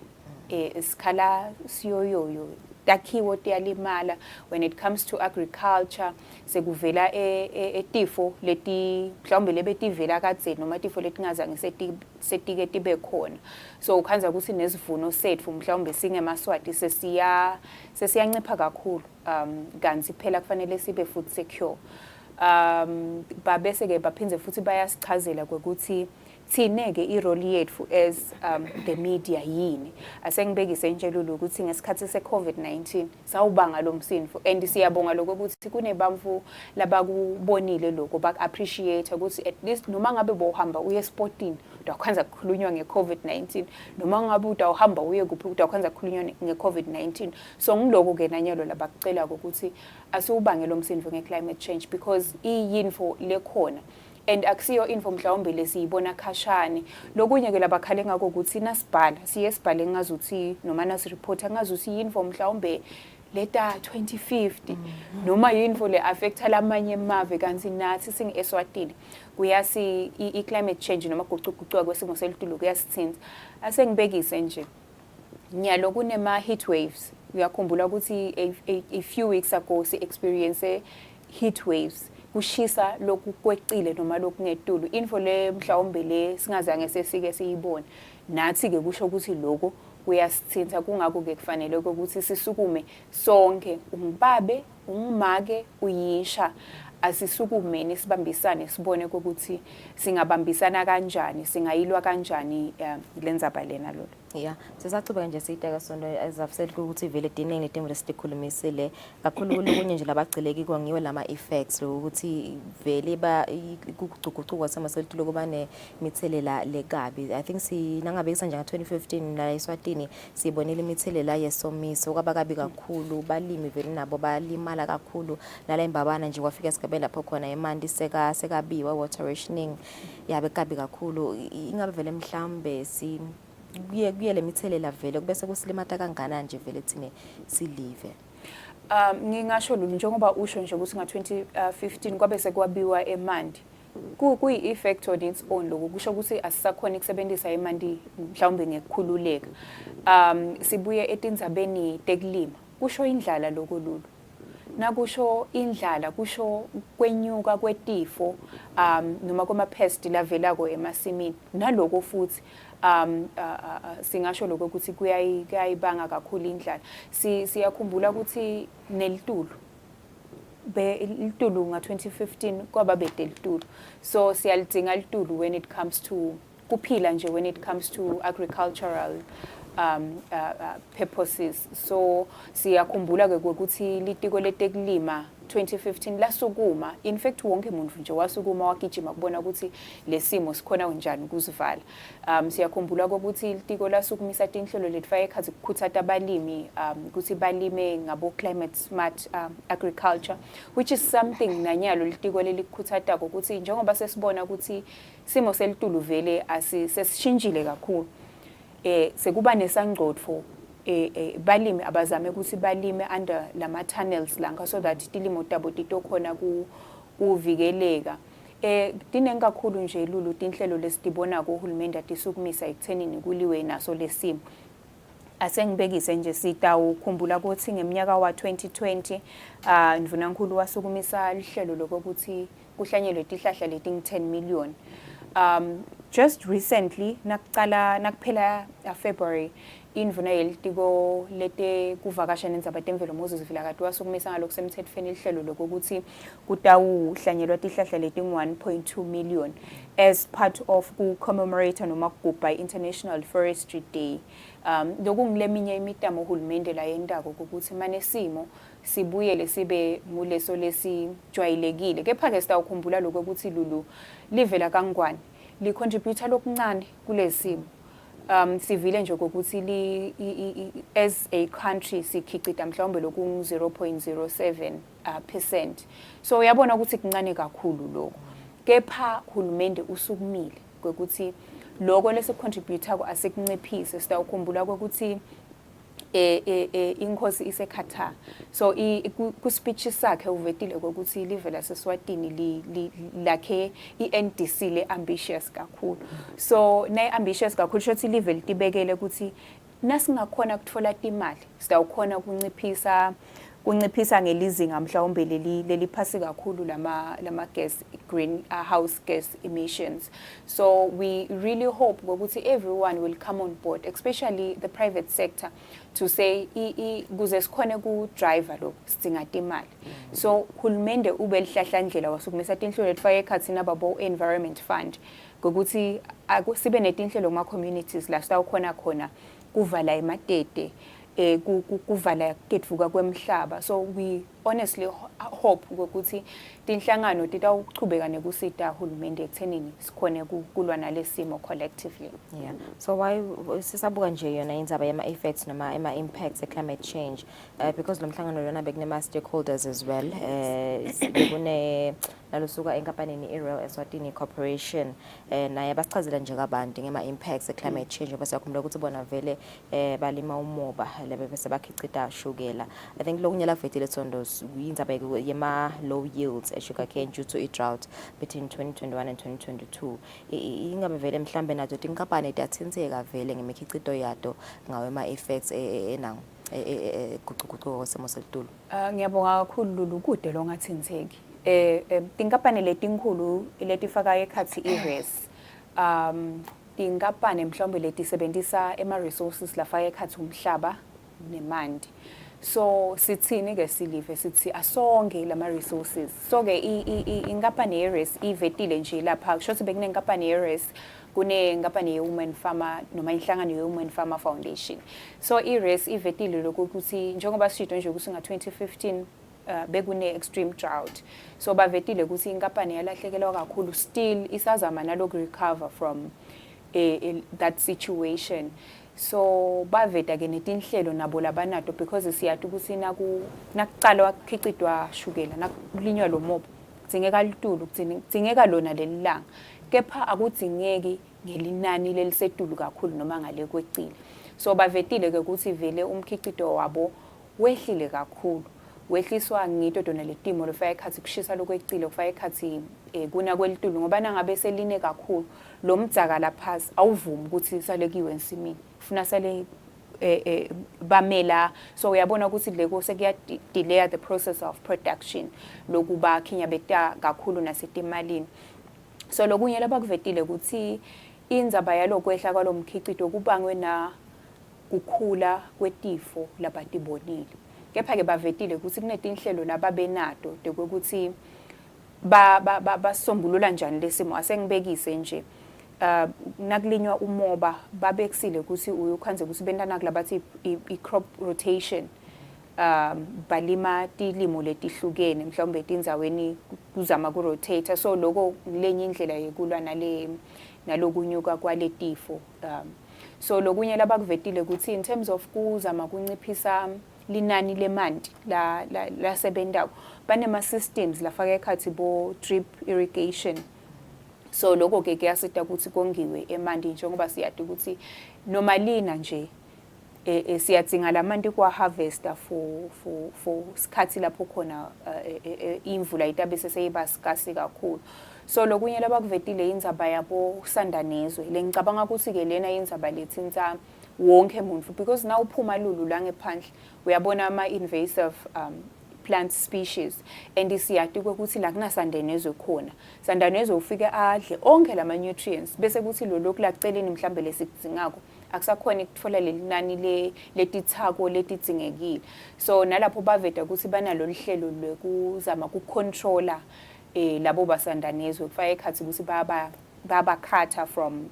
isikhala siyoyoyo takhiwo tiyalimala. When it comes to agriculture sekuvela etifo leti mhlawumbe lebetivela kadzeni noma tifo letingazange setike tibe khona. So ukhanza ukuthi nesivuno sethu mhlawumbe singemaswati sesiyancipha kakhulu kanti phela kufanele sibe food secure. Babese ke baphindze futhi bayasichazela ukuthi thine-ke irole yethu as the media yini. Asengibekise nje Lulu ukuthi ngesikhathi se-COVID-19 sawubanga lo msindvo and siyabonga lokho ukuthi kunebantfu labakubonile lokho baku-appreciate ukuthi at least noma ngabe bohamba uye esportini udakwanza kukhulunywa nge-COVID-19 noma ngabe udawuhamba uye kuphi udakwanza kukhulunywa nge-COVID-19. So ngiloko-ke nanyalo labakucelako ukuthi asiwubange lo msindvo nge-climate change because iyinfo lekhona and akusiyo info mhlawumbe lesiyibona khashane. Lokunye-ke labakhale ngako ukuthi nasibhala siye sibhale ngazuthi noma nasiripota ngazuthi yinfo mhlawumbe leta 2050 noma yinfo le-affecta lamanye emave kanti nathi singe-Eswatini kuyasi i-climate change noma kuguquguquka kwesimo selitulu kuyasithinta. Asengibekise nje nyalo kunema-heat waves. Uyakhumbula ukuthi a few weeks ago si-experience heat waves kushisa lokhu kweqile noma lokhu ngetulu info le mhlawumbe le singazange sesike siyibone nathi-ke kusho ukuthi lokho kuyasithinta. Kungakho-ke kufanele ukuthi sisukume sonke ungibabe ungimake uyisha asisukumeni sibambisane sibone ukuthi singabambisana kanjani singayilwa kanjani lenzaba lena lolu. Yeah, sisachubeka nje siyiteka sonto ezafusela ukuthi vele dinenge letimvo lesikhulumisile kakhulu kulunye nje labagcileki kwangiwe lama effects ukuthi vele ba kuguquguquka sama selitulo kuba nemitselela lekabi. I think sinangabekisa nje nga-2015 la eSwatini sibonile imithelela yesomiso kwaba kabi kakhulu balimi vele nabo balimala kakhulu nala imbabana nje kwafika esigabeni lapho khona imandi sekabiwa water rationing yabe kabi kakhulu. Ingabe vele mhlambe kuye le mithelela vele kubese kusilimata kangana nje vele thine silive. Ngingasho Lulu njengoba usho nje ukuthi nga-2015 kwabe sekwabiwa emandi kuyi-effect on its own lokho kusho ukuthi asisakhona ukusebenzisa imandi mhlawumbe ngekukhululeka. Sibuye etindzabeni tekulima kusho indlala lokho Lulu nakusho indlala kusho kwenyuka kwetifo noma kwama-pest lavelako emasimini naloko futhi singasho lokho ukuthi kuyayibanga kakhulu indlala. Siyakhumbula ukuthi nelitulu ilitulu nga-2015 kwaba bede litulu so siyalidinga litulu when it comes to kuphila nje when it comes to agricultural purposes. So siyakhumbula-ke ukuthi litiko letekulima 2015 lasukuma in fact wonke umuntu nje wasukuma wagijima kubona ukuthi lesimo sikhona kanjani ukuzivala. Siyakhumbula ukuthi litiko lasukumisa tinhlelo letfaya ekhathi kukhuthaza abalimi ukuthi balime ngabo climate smart agriculture which is something nanyalo litiko lelikhuthaza ukuthi njengoba sesibona ukuthi simo selitulu vele asiseshintshile kakhulu sekuba nesangqotfo balimi abazame ukuthi balime under lama tunnels langa so that tilimo tabo titokhona kuvikeleka. Dinenge kakhulu nje Lulu tinhlelo lesitibona ko uhulumende atisukumisa ekuthenini kuliwe naso lesimo. Asengibekise nje sitawukhumbula ukuthi ngeminyaka wa-2020 Ndvunankulu wasukumisa lihlelo lokuthi kuhlanyelwe tihlahla letingi-10 million. Just recently nakuphela February indvuna yelitiko lete kuvakasha nendzaba temvelo Moses Vilakazi wasukumisa ngalokho semthethweni lihlelo lokuthi kutawuhlanyelwa tihlahla letingi-1.2 million as part of ku-commemorate noma kugubha International Forestry Day. Lokhu ngileminye imitamo uhulumende la yendako ukuthi manesimo sibuyele sibe nguleso lesijwayelekile. Kepha-ke sitawukhumbula lokho ukuthi Lulu livela kangwane licontribute lokuncane kulesimo. Sivile nje ukuthi as a country sikhicita mhlawumbe lokhu 0.07%. So uyabona ukuthi kuncane kakhulu lokho. Kepha uhulumende usukumile ukuthi lokho lesicontribute ko asikunciphise. Sitawukhumbula ukuthi inkosi iseKhatar. So ku-speech sakhe uvetile ukuthi live laseSwatini lakhe i-NDC le-ambitious kakhulu. So ne-ambitious kakhulu shothi live litibekele ukuthi nasingakhona ukuthola imali sitawukhona kunciphisa ngelizinga mhlawumbe leliphasi kakhulu lama gas greenhouse gas emissions. So we really hope ukuthi everyone will come on board, especially the private sector, to say kuze sikhone ku-driver lo sidinga imali. So hulumende ube lihlahla ndlela wasukumisa tinhlelo letfaya ekhathini ababo environment fund ngokuthi akusibe netinhlelo kuma communities la sitawukhona khona kuvala ematete kuvala ketfuka kwemhlaba. So we honestly hope ukuthi tinhlangano titawuchubeka nekusita uhulumende ekuthenini sikhone kulwa nalesimo collectively. Yeah. So why sisabuka nje yona indzaba yama effects noma ama impacts climate change because lo mhlangano lona bekunema stakeholders as well bekune nalosuka enkampanini iRoyal Eswatini Corporation naye basichazela nje kabanti ngema impacts climate change bese yakhumbula ukuthi bona vele balima umoba lebe bese bakhicita shukela. I think lokunyela vetile tsondos indzaba yema low yields sugar cane due to a drought between 2021 and 2022 ingabe vele mhlambe nazo tinkampani tiyathintseka vele ngemikhicito yato ngawe ma effects enango guquguquko semo selitulu. Ngiyabonga kakhulu Lulu kude lo ngathintseki. Tinkampani letinkhulu letifaka ekhathi iRes tinkampani mhlawumbe letisebenzisa ema resources lafaka ekhathi umhlaba nemandi. So sithini ke silive sithi asonge lama resources. So ke inkampani yeRes ivetile nje lapha kusho ukuthi bekunenkampani yeRes kunenkampani ye-Women Farmer noma inhlangano ye-Women Farmer Foundation. So iRes ivetile lokuthi njengoba sishito nje ukuthi nga-2015 bekune extreme drought. So bavetile ukuthi inkampani yalahlekelwa kakhulu still isazama naloku recover from that situation. So baveta ke netinhlelo nabo labanato because siyati ukuthi nakuqala wakhicitwa shukela nakulinywa lo mobo kudzingeka litulu kudzingeka lona lelilanga kepha akudzingeki ngelinani lelisetulu kakhulu noma ngale kwecile. So bavetile ke ukuthi vele umkhicito wabo wehlile kakhulu wehliswa ngito dona letimo lofaka ekhathi kushisa lokwecile kufaka ekhathi kuna kwelitulu ngoba nangabe seline kakhulu lo mdzaka laphansi awuvumi ukuthi salekiwe ensimini ufuna sale bamela. So uyabona ukuthi leko sekuya delay the process of production lokuba khinya beta kakhulu nasetimalini. So lokunye labakuvetile ukuthi indzaba yalokwehla kwalomkhicito kubangwe na kukhula kwetifo labatibonile. Kepha ke bavetile ukuthi kunetinhlelo lababenato ukuthi basombulula njani lesimo asengibekise nje nakulinywa umoba babekusile ukuthi uyukhanze ukuthi bentana kulabathi i-crop rotation balima tilimo letihlukene mhlawumbe tindzaweni kuzama ku-rotate. So lokho lenye indlela yekulwa nalokunyuka kwaletifo. So lokunye labakuvetile ukuthi in terms of kuzama kunciphisa linani lemanti lasebentako banema systems lafaka ekhathi bo drip irrigation. So lokho ke kuyasita ukuthi kongiwe emanti njengoba siyati ukuthi noma lina nje siyadzinga lamanti kwa harvester for sikhathi lapho khona imvula itabe seseyiba scarce kakhulu. So lokunye labakuvetile indzaba yabo sandanezwe lengicabanga ukuthi ke lena indzaba lethinta wonke umuntu because now uphuma lulu la ngephandle uyabona ama invasive plant species and siyati ukuthi la kunasandanezwe khona sandanezwe ufike adle onke lama nutrients bese kuthi lo lokhu laceleni mhlambe lesikuzingako akusakhona ukuthola lelinani letithako letidzingekile. So nalapho baveta ukuthi banalo lihlelo lokuzama ukucontrola labo basandanezwe kufaka ekhathi ukuthi babakhatha from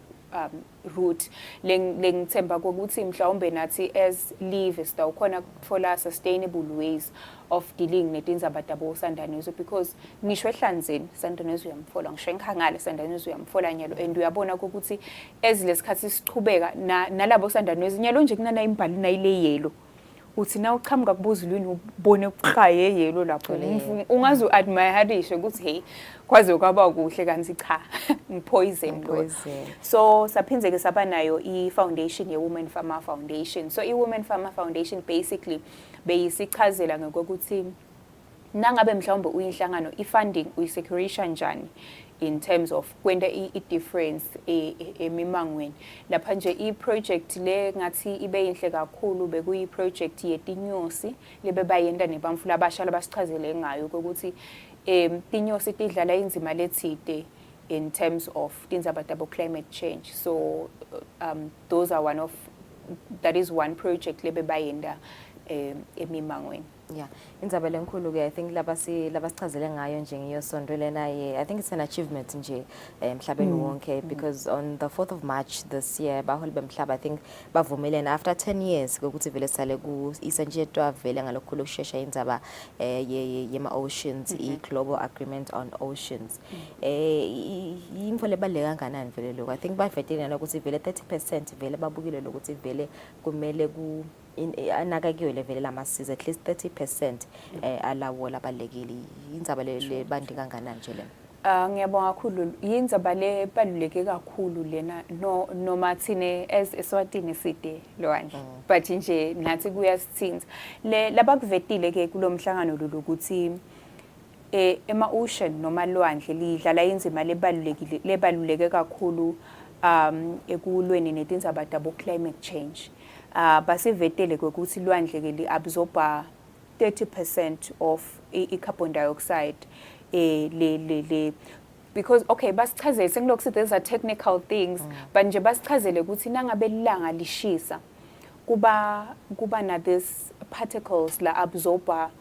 root lengithemba ukuthi mhlawumbe nathi as live sitawukhona ukuthola sustainable ways of dealing netindzaba tabo sandanezwe because ngisho ehlanzeni sandanezwe uyamfola ngisho enkhangala sandanezwe uyamfola nyalo and uyabona ukuthi as lesikhathi sichubeka nalabo sandanezwe nyalo nje kunana imbali nayile yellow uthi na uqhamuka kubuzulwini ubone uqhaye yellow lapho ungaze uadmireishe ukuthi hey kwaze kwaba kuhle kanti cha ngipoison lo. So saphinze ke saba nayo i-foundation ye-Women Farmer Foundation. So i-Women Farmer Foundation basically beyisichazela ngokuthi nangabe mhlawumbe uyinhlangano i-funding uyisecurisha njani in terms of kwenta i-difference emimangweni. Lapha nje i-project le ngathi ibe yinhle kakhulu bekuyi-project yetinyosi lebe bayenda nebamfula abasha labasichazele ngayo ukuthi tinyosi tidlala inzima letside in terms of tindzaba tabo climate change. So those are that is one project lebe bayenda emimangweni. Yeah, indzaba lenkulu ke I think labasichazele ngayo nje ngiyosondwe lena I think it's an achievement nje emhlabeni wonke because on the 4th of March this year baholi bemhlaba I think bavumelene after 10 years ukuthi vele sale ku isenjetwa vele ngalokukhulu kushesha indzaba yema oceans global agreement on oceans yimvo lebaleka kangakanani vele lokho I think bavetile ukuthi vele 30% vele babukile lokuthi vele kumele ku anakakiwe vele lamasiza at least 30% alawo labalekile indzaba le bandi kangakanani nje lena. Ngiyabonga kakhulu yindzaba le baluleke kakhulu lena noma thine as Eswatini side lwandle but nje nathi kuyasithinta labakuvetile ke kulomhlangano lolu ukuthi ema ocean noma lwandle lidlala inzima lebaluleke kakhulu ekulweni netindzaba tabo climate change. Basivetele ukuthi lwandle ke li-absorba 30% of i-carbon dioxide because okay basichazele sengilokhu these are technical things but nje basichazele ukuthi nangabe ilanga lishisa kuba na these particles la absorba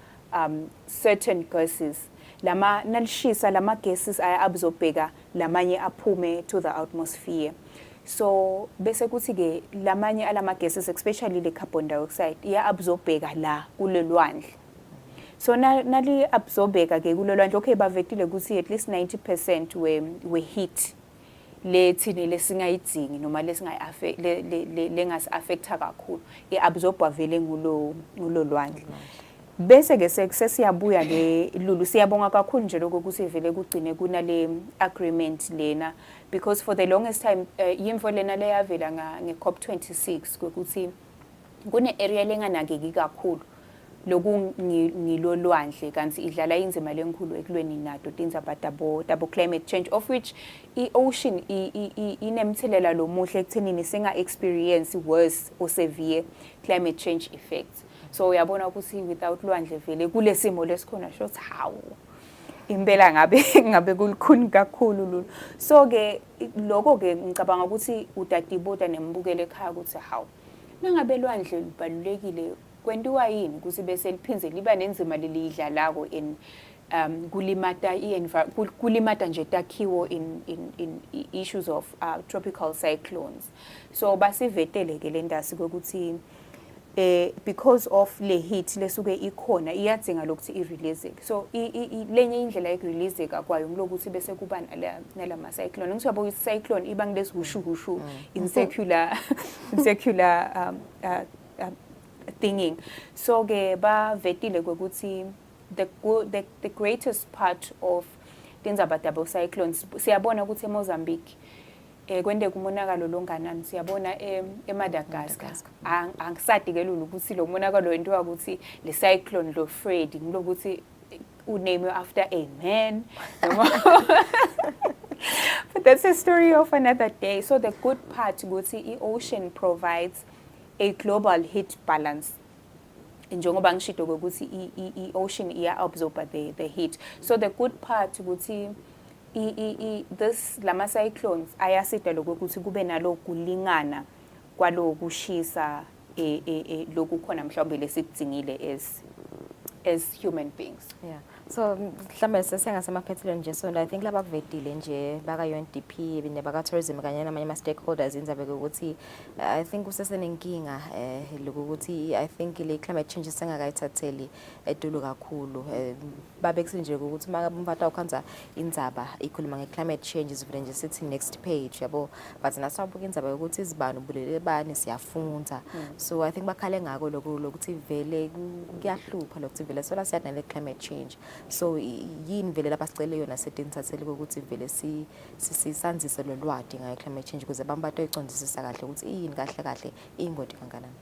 certain gases nalishisa lama gases aya-absorbeka lamanye aphume to the atmosphere. So bese kuthi ke lamanye alama gases especially le carbon dioxide iya-absorbeka la kulelwandle. So nali absorbeka ke kulelwandle okay bavetile ukuthi at least 90% we heat le thine lesingayidzingi noma lengasi affecta kakhulu iabsorbwa vele ngulo lwandle. Bese ke sesiyabuya ke lulu siyabonga kakhulu nje lokho ukuthi vele kugcine kunale agreement lena because for the longest time yimvo lena leyavela nge-COP26 ukuthi kune area lenganakeki kakhulu loku ngilolwandle kanti idlala inzima lenkulu ekulweni nato tindzaba tabo climate change of which i-ocean inemthelela lomuhle ekuthenini singa experience worse or severe climate change effects. So uyabona ukuthi without lwandle vele kulesimo lesikhona shothi hawu impela ngabe kulukhuni kakhulu lolu. So ke lokho ke ngicabanga ukuthi utatibota nembukele ekhaya ukuthi hawu nangabe lwandle libalulekile kwentiwa yini ukuthi bese liphindze liba nenzima lelidlalako in kulimata nje takhiwo in issues of tropical cyclones. So basivetele ke lendasi ukuthi because of le heat lesuke ikhona iyadzinga lokuthi i-release. So lenye indlela yokureleaseka kwayo ngilokuthi bese kuba nalama cyclone. Ngisho ukuthi cyclone iba ngilesihushu in circular thinking. So ke bavetile ukuthi the greatest part of tindzaba tabo cyclones siyabona ukuthi eMozambique kwende kumonakalo longanani siyabona eMadagascar angisadi ke lulu ukuthi lo monakalo wentiwa ukuthi le cyclone lo Freddy ngilokuthi uname after a man but that's a story of another day. So the good part ukuthi i-ocean provides a global heat balance njengoba ngishito ukuthi i-ocean iya-absorba the heat. So the good part ukuthi this lama cyclones ayasida lokuthi kube nalo kulingana kwalo kushisa lokhu khona mhlawumbe lesikudzingile as human beings. Yeah. So mhlambe sesengasemaphethelweni nje so I think labakuvetile nje baka UNDP nebaka tourism kanye namanye ama stakeholders inzabe ukuthi I think usesenenkinga lokuthi I think le climate change sengakayithatheli edulu kakhulu babekuse nje ukuthi maka ukhanza indzaba ikhuluma nge-climate change sivele nje sithi next page yabo but nasabuka indzaba ukuthi izibani ubulele bani siyafunza. So I think bakhale ngako lokuthi vele kuyahlupha lokuthi vele sola siyadna le climate change. So yini vele labasicele yona setintsathele ukuthi vele sisanzise lolwadi ngayo climate change ukuze abantu batoyicondzisisa kahle ukuthi yini kahle ingodi kanganani.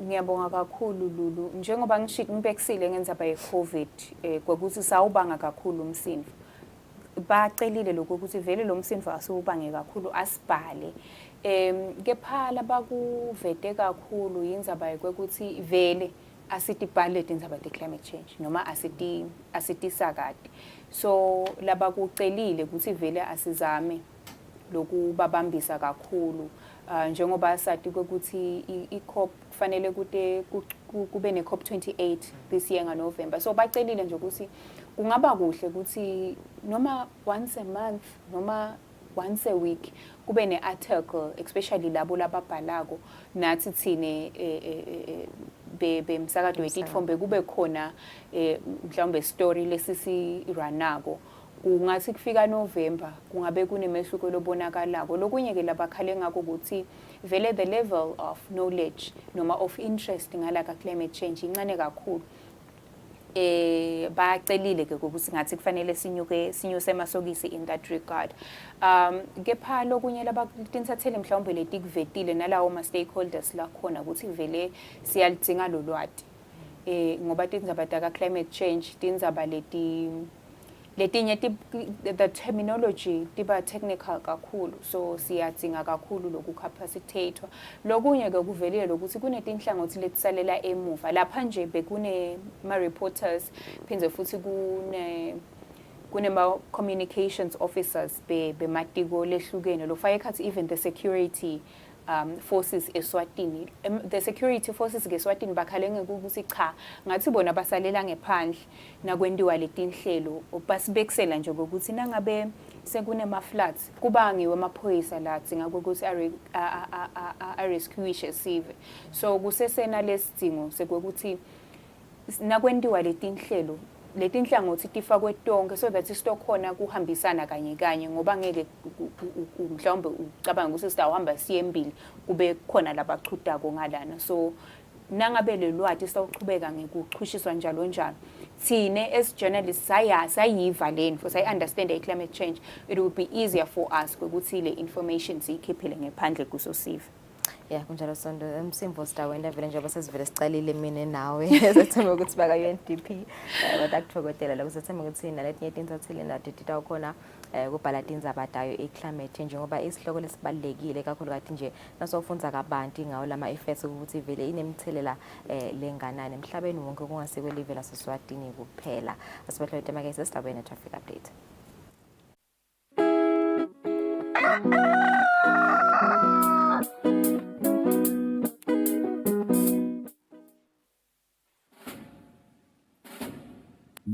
Ngiyabonga kakhulu Lulu njengoba ngibekisile ngenzaba ye-COVID kwakuthi sawubanga kakhulu umsindvo bacelile lokho ukuthi vele lo msindvo asiwubange kakhulu asibhale kepha labakuvete kakhulu yindzaba yokuthi vele asitibhale tindzaba te-climate change noma asitisakade. So labakucelile ukuthi vele asizame lokubabambisa kakhulu njengoba sathi ukuthi i-COP kufanele kube ne COP28 this year ngaNovember. So bacelile nje ukuthi kungaba kuhle ukuthi noma once a month noma once a week kube ne-article especially labo lababhalako nathi thine bemsakazo wetitfombe kube khona mhlawumbe story lesisiranako. Kungathi kufika November kungabe kunemehluko lobonakalako. Lokunye ke labakhale ngakho ukuthi vele the level of knowledge noma of interest ngala ka climate change incane kakhulu. Bacelile ke ukuthi ngathi kufanele sinyuse amasokisi in that regard. Kepha lokunye labatinsathele mhlawumbe letikuvetile nalawo ma stakeholders la khona ukuthi vele siyalidinga lo lwati. Ngoba tindzaba ta climate change tindzaba letinye the terminology tiba technical kakhulu, so siyadzinga kakhulu lokukapacitatewa. Lokunye ke kuvelile lokuthi kunetinhlangothi letisalela emuva lapha nje bekune ma reporters phindze futhi kune ma communications officers bematiko lehlukene lofaka ekhathi even the security forces Eswatini. The security forces Eswatini bakhale ngekuthi cha ngathi bona basalela ngephandle nakwendiwa letinhlelo basibekisela nje ukuthi nangabe sekunema floods kubangiwe amaphoyisa la adzinga ukuthi rescuishe sive. So kusesena lesidingo sekwekuthi nakwendiwa letinhlelo letinhlangothi tifakwe tonke so that istokhona kuhambisana kanye ngoba ngeke mhlawumbe ucabanga ukuthi sitawuhamba siyembili kube khona labachudako ngalana. So nangabe lelwati sawuqhubeka ngekuchushiswa njalo thine as journalists sayiva leni for say understand the climate change, it would be easier for us ukuthi le information siyikhiphele ngephandle kusosive. Yeah, kunjalo Sondo Msimvo Sitawenda vele njengoba sesivele sicalile mina nawe sethemba ukuthi baka UNDP kodwa akuthokodela la kusethemba ukuthi naletinye tinsathile nathi titawukhona kubhala tindzaba tayo climate change ngoba isihloko lesibalekile kakhulu kathi nje nasofunza kabanti ngawo lama effects ukuthi vele inemthelela lenganani emhlabeni wonke kungasikwe live la Eswatini kuphela. Asibahlole temake sesitawena traffic update.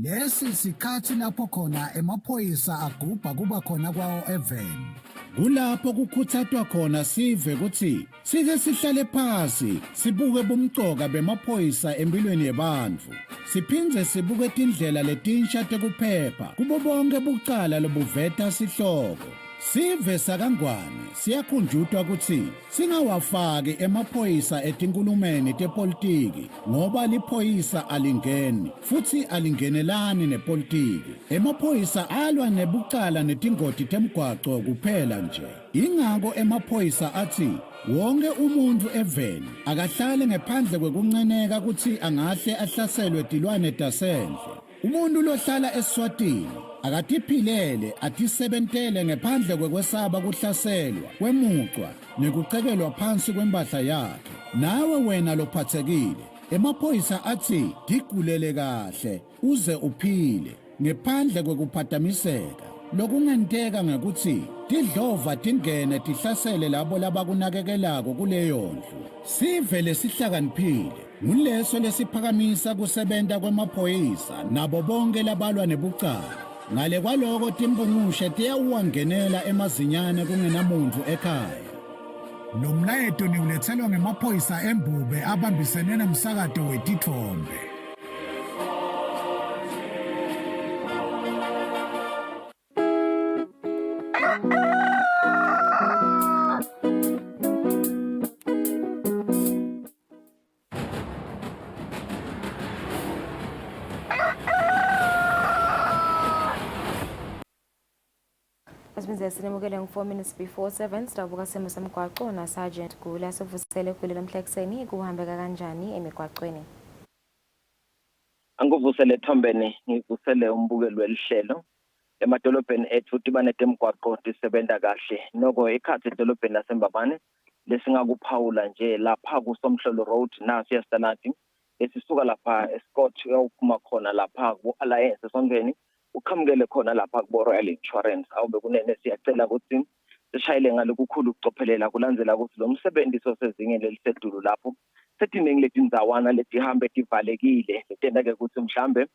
Lesi sikhathi lapho khona emaphoyisa agubha kuba khona kwawo eveni. Kulapho kukhuthathwa khona sive ukuthi sike sihlale phansi sibuke bomcoka bemaphoyisa empilweni yabantu. Siphindze sibuke indlela letinsha tekuphepha kubo bonke bucala lobuveta sihloko. Sive sakangwane siyakhunjutwa ukuthi singawafaki emaphoyisa etinkulumeni tepolitiki ngoba liphoyisa alingeni futhi alingenelani nepolitiki. Emaphoyisa alwa nebucala netingoti temgwaco kuphela nje. Ingako emaphoyisa athi wonke umuntu eveni akahlale ngaphandle kwekunceneka ukuthi angahle ahlaselwe tilwane tasendle. Umuntu lohlala eSwatini akatiphilele atisebentele ngaphandle kwekwesaba kuhlaselwa kwemucwa nekucekelwa phansi kwempahla yakhe. Nawe wena lophathekile emaphoyisa athi digulele kahle uze uphile ngaphandle kwekuphatamiseka. Lokungenteka ngekuthi tidlova tingene tihlasele labo labakunakekelako kuleyo ndlu. Sivele sihlakaniphile nguleso lesiphakamisa kusebenta kwemaphoyisa nabo bonke labalwa nebucala. Ngale kwaloko timbungushe tiyawuwangenela emazinyane kungenamuntu ekhaya. Lo mlayeto niulethelwa ngemaphoyisa embube abambisene nomsakazo wetitfombe. Asibize sinemukele ngo4 minutes before 7 sitavuka simo semgwaqo na Sergeant Gula sivusele kulela mhlekseni kuhambeka kanjani emigwaqweni. Anguvusele Thombeni ngivusele umbukelo welihlelo emadolobheni ethu tibane temgwaqo tisebenta kahle noko ekhathi edolobheni laseMbabane lesingakuphawula nje lapha kuSomhlolo Road nasi yaStanati esisuka lapha eScott uyophuma khona lapha ku-Alliance esondweni ukhamukele khona lapha ku Royal Insurance awube kunene siyacela ukuthi sishayile ngalokukhulu ukucophelela kulandzela ukuthi lo msebenzi sosezingeni lelisedulu lapho setiningi letinzawana letihambe tivalekile letenta-ke ukuthi mhlambe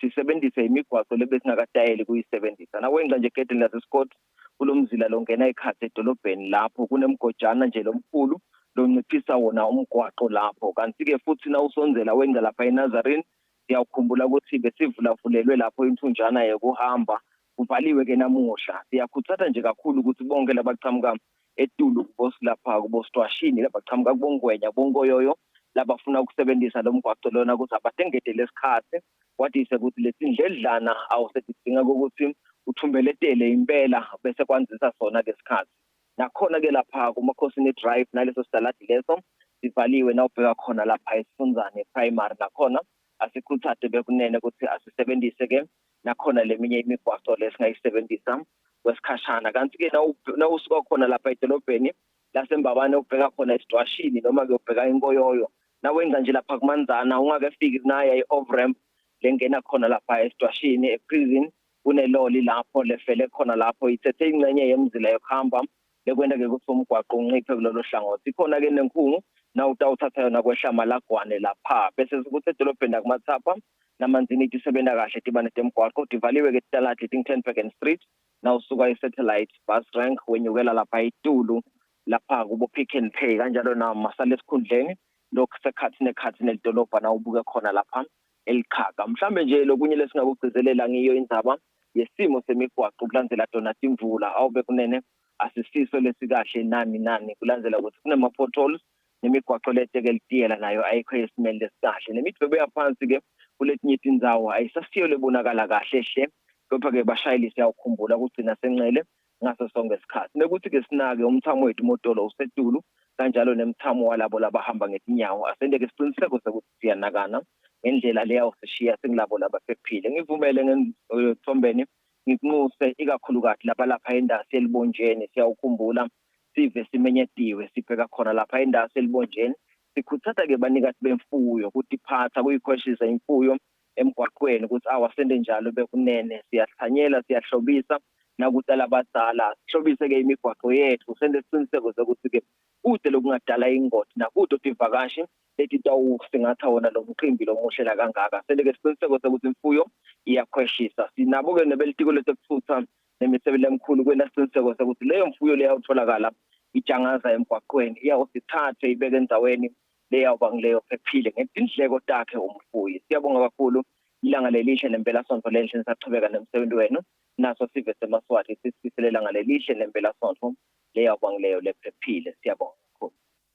sisebenzise imigwaqo lebesingakadayeli kuyisebenzisa. Nawenza nje egedini laseScott kulo mzila longena ikhathi edolobheni lapho kunemgojana nje lomkhulu lonciphisa wona umgwaqo lapho. Kanti-ke futhi na usonzela wenza lapha eNazarene siyakhumbula ukuthi besivulafulelwe lapho inthunjana yokuhamba kuvaliwe-ke namuhla. Siyakhuthaza nje kakhulu ukuthi bonke labaqhamuka etulu lapha kubositwashini labaqhamuka kubongwenya bongoyoyo labafuna ukusebenzisa lo mgwaqo lona ukuthi abathengetele isikhathi kwatise ukuthi lesindledlana awusedinga ukuthi uthumbeletele impela bese kwanzisa sona ke isikhathi. Nakhona-ke lapha kumakhosini drive naleso sitaladi leso sivaliwe na ubheka khona lapha esifunzane primary nakhona asikhuthaze bekunene ukuthi asisebenzise-ke nakhona leminye imigwaqo lesingayisebenzisa kwesikhashana. Kanti-ke na usuka khona lapha edolobheni laseMbabane ubheka khona esitwashini noma-ke ubheka inkoyoyo nawenza nje lapha kumanzana ungakafiki kunaya i-overramp lengena khona lapha esitwashini eprison kuneloli lapho lefele khona lapho ithethe ingxenye yemzila yokuhamba lekwenta-ke ukuthi umgwaqo unciphe kulolo hlangothi. Ikhona-ke nenkungu na utawuthatha yona kwehla Malagwane lapha bese sikuthi edolobheni lakuMathapha namanzini tisebenza kahle tibane temgwaqo tivaliwe-ke titaladi ting-10 Street na usuka i-satellite bus rank wenyukela lapha itulu lapha kubo Pick n Pay kanjalo namasala esikhundleni lokhu sekhathi nekhathi nelidolobha na ubuke khona lapha elikhaga. Mhlambe nje lokunye lesingakugcizelela ngiyo indzaba yesimo semigwaqo kulandzela dona timvula awube kunene asisiso lesikahle nani kulandzela ukuthi kunema-potholes nemigwaqo leteke litiyela nayo ayikho esimeni lesikahle nemidwebo yaphansi-ke kuletinye tindzawo ayisasiyo lebonakala kahle hle kepha-ke bashayeli siyawukhumbula kugcina senqele ngaso sonke isikhathi nekuthi-ke sinake umthamo wethu motolo usetulu kanjalo nemthamo walabo labahamba ngetinyawo asendeke isiqiniseko sokuthi siyanakana ngendlela leyawusishiya sengilabo labaphephile. Ngivumele ngethombeni ngikunxuse ikakhulukazi lapha endasi elibonjeni siyawukhumbula sive simenyetiwe sibheka khona lapha endasi elibonjeni sikhuthaza-ke banikazi bemfuyo ukuthi phatha kuyikhweshisa imfuyo emgwaqweni ukuthi awasende njalo bekunene siyahlanyela siyahlobisa nakudala abadala sihlobise-ke imigwaqo yethu sende isiqiniseko sokuthi-ke kude lokungadala ingoti nakude ivakashi leti tawusingatha wona lo mqimbi lomuhlela kangaka sende-ke siqiniseko sokuthi imfuyo iyakhweshisa. Sinabo-ke nebelitiko letekuthutha nemisebele emkhulu kwena siqiniseko sokuthi leyo mfuyo leyawutholakala ijangaza emgwaqweni iyawusithathe ibeke endaweni leyawuba ngileyo phephile ngetindleko takhe umfuyi. Siyabonga kakhulu ilanga lelihle nempelasonto lenhle nisachubeka nemsebenzi wenu naso sive semaswati sisifisele ilanga lelihle nempelasonto leyawuba ngileyo lephephile. Siyabonga kakhulu.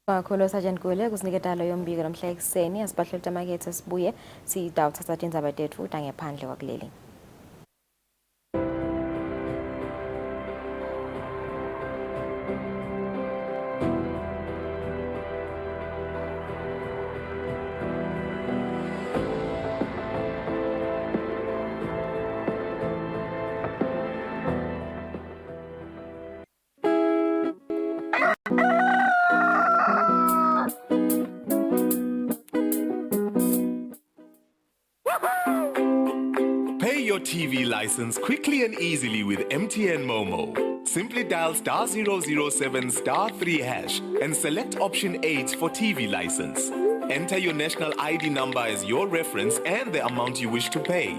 Kakhulu Sergeant Gule kusiniketa lo yombiko namhla ekuseni asibahleli tamakethe sibuye sidawuthatha indzaba tethu utangephandle kwakuleli. Pay your TV license quickly and easily with MTN Momo. Simply dial *007 *3 hash and select option 8 for TV license. Enter your national ID number as your reference and the amount you wish to pay.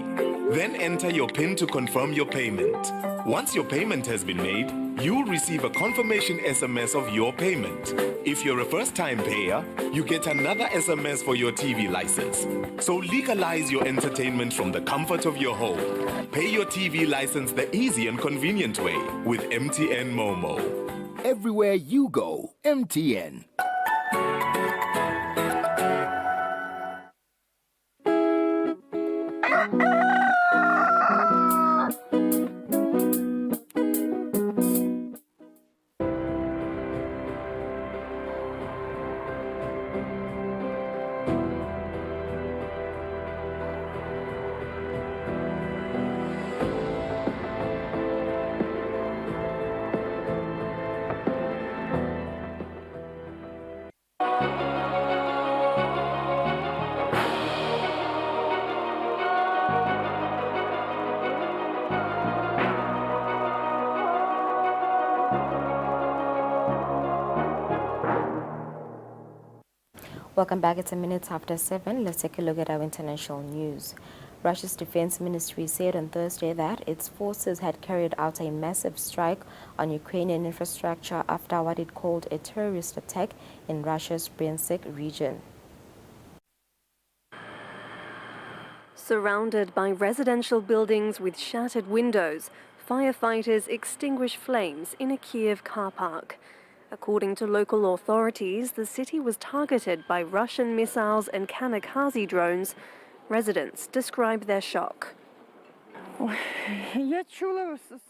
Then enter your PIN to confirm your payment. Once your payment has been made, you'll receive a confirmation SMS of your payment. If you're a first-time payer, you get another SMS for your TV license. So legalize your entertainment from the comfort of your home. Pay your TV license the easy and convenient way with MTN Momo. Everywhere you go, MTN. Welcome back. It's a minute after 7. Let's take a look at our international news. Russia's defense ministry said on Thursday that its forces had carried out a massive strike on Ukrainian infrastructure after what it called a terrorist attack in Russia's Bryansk region. Surrounded by residential buildings with shattered windows, firefighters extinguished flames in a Kiev car park. According to local authorities, the city was targeted by Russian missiles and kamikaze drones. Residents describe their shock.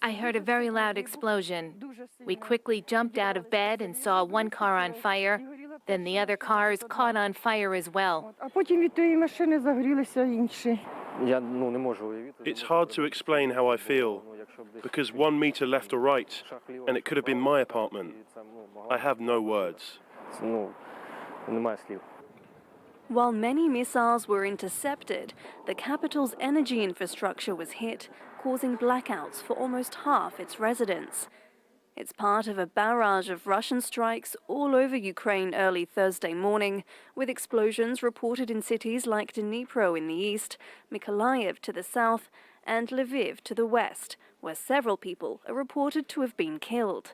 I heard a very loud explosion. We quickly jumped out of bed and saw one car on fire. Then the other cars caught on fire as well. It's hard to explain how I feel, because 1 meter left or right, and it could have been my apartment. I have no words. While many missiles were intercepted, the capital's energy infrastructure was hit, causing blackouts for almost half its residents. It's part of a barrage of Russian strikes all over Ukraine early Thursday morning, with explosions reported in cities like Dnipro in the east, Mykolaiv to the south, and Lviv to the west, where several people are reported to have been killed.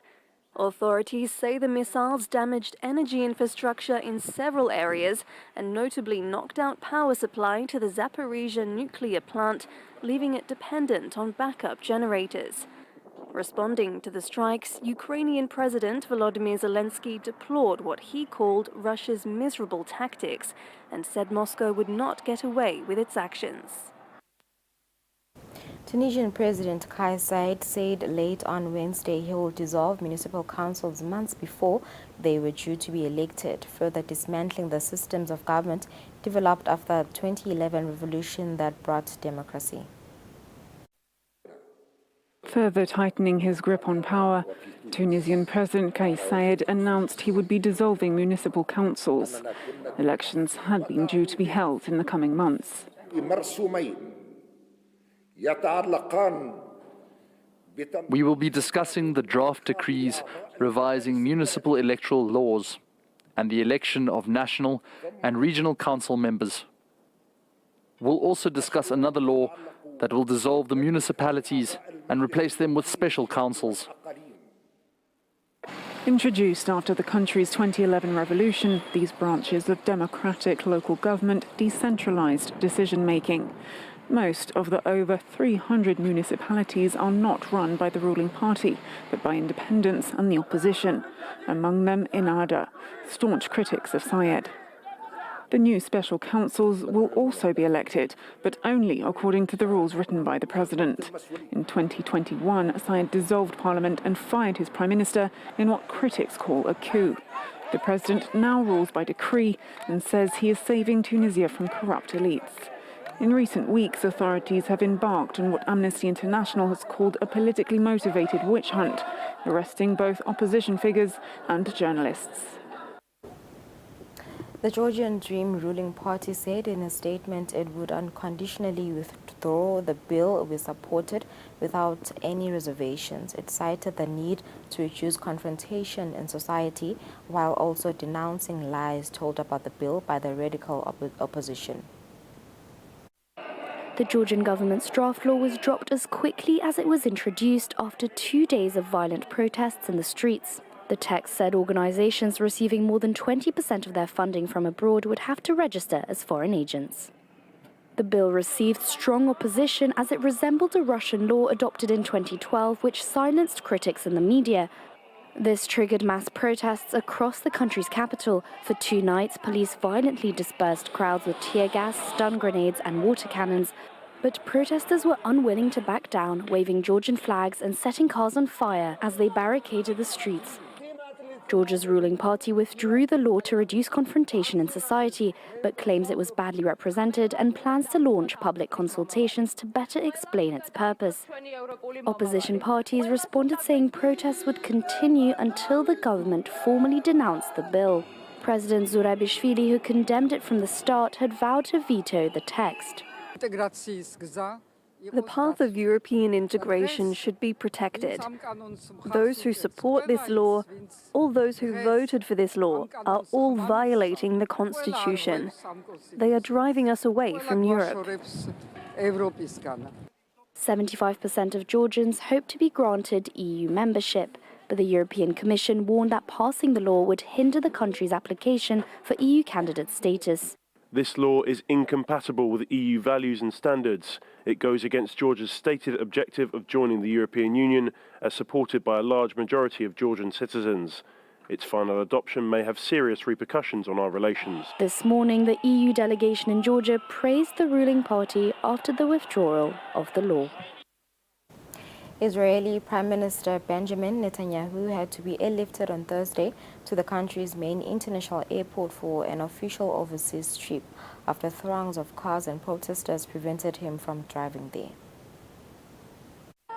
Authorities say the missiles damaged energy infrastructure in several areas and notably knocked out power supply to the Zaporizhia nuclear plant, leaving it dependent on backup generators. Responding to the strikes, Ukrainian President Volodymyr Zelensky deplored what he called Russia's miserable tactics and said Moscow would not get away with its actions. Tunisian President Kais Saied said late on Wednesday he will dissolve municipal councils months before they were due to be elected, further dismantling the systems of government developed after the 2011 revolution that brought democracy. Further tightening his grip on power, Tunisian President Kais Saied announced he would be dissolving municipal councils. Elections had been due to be held in the coming months. We will be discussing the draft decrees revising municipal electoral laws and the election of national and regional council members. We'll also discuss another law that will dissolve the municipalities and replace them with special councils. Introduced after the country's 2011 revolution, these branches of democratic local government decentralized decision-making. Most of the over 300 municipalities are not run by the ruling party, but by independents and the opposition, among them Ennahda, staunch critics of Saied. The new special councils will also be elected, but only according to the rules written by the president. In 2021, Saied dissolved parliament and fired his prime minister in what critics call a coup. The president now rules by decree and says he is saving Tunisia from corrupt elites. In recent weeks, authorities have embarked on what Amnesty International has called a politically motivated witch hunt, arresting both opposition figures and journalists. The Georgian Dream ruling party said in a statement it would unconditionally withdraw the bill we supported without any reservations. It cited the need to reduce confrontation in society while also denouncing lies told about the bill by the radical opposition. The Georgian government's draft law was dropped as quickly as it was introduced after 2 days of violent protests in the streets. The text said organizations receiving more than 20% of their funding from abroad would have to register as foreign agents. The bill received strong opposition as it resembled a Russian law adopted in 2012 which silenced critics in the media. This triggered mass protests across the country's capital. For 2 nights, police violently dispersed crowds with tear gas, stun grenades and water cannons. But protesters were unwilling to back down, waving Georgian flags and setting cars on fire as they barricaded the streets. Georgia's ruling party withdrew the law to reduce confrontation in society, but claims it was badly represented and plans to launch public consultations to better explain its purpose. Opposition parties responded saying protests would continue until the government formally denounced the bill. President Zurabishvili, who condemned it from the start, had vowed to veto the text. The path of European integration should be protected. Those who support this law, all those who voted for this law, are all violating the Constitution. They are driving us away from Europe. 75% of Georgians hope to be granted EU membership, but the European Commission warned that passing the law would hinder the country's application for EU candidate status. This law is incompatible with EU values and standards. It goes against Georgia's stated objective of joining the European Union, as supported by a large majority of Georgian citizens. Its final adoption may have serious repercussions on our relations. This morning, the EU delegation in Georgia praised the ruling party after the withdrawal of the law. Israeli Prime Minister Benjamin Netanyahu had to be airlifted on Thursday to the country's main international airport for an official overseas trip after throngs of cars and protesters prevented him from driving there.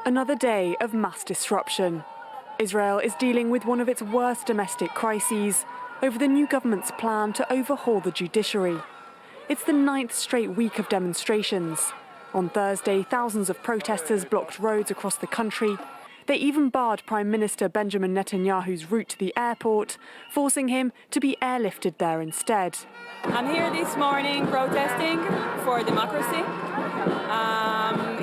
Another day of mass disruption. Israel is dealing with one of its worst domestic crises over the new government's plan to overhaul the judiciary. It's the 9th straight week of demonstrations. On Thursday, thousands of protesters blocked roads across the country. They even barred Prime Minister Benjamin Netanyahu's route to the airport, forcing him to be airlifted there instead. I'm here this morning protesting for democracy.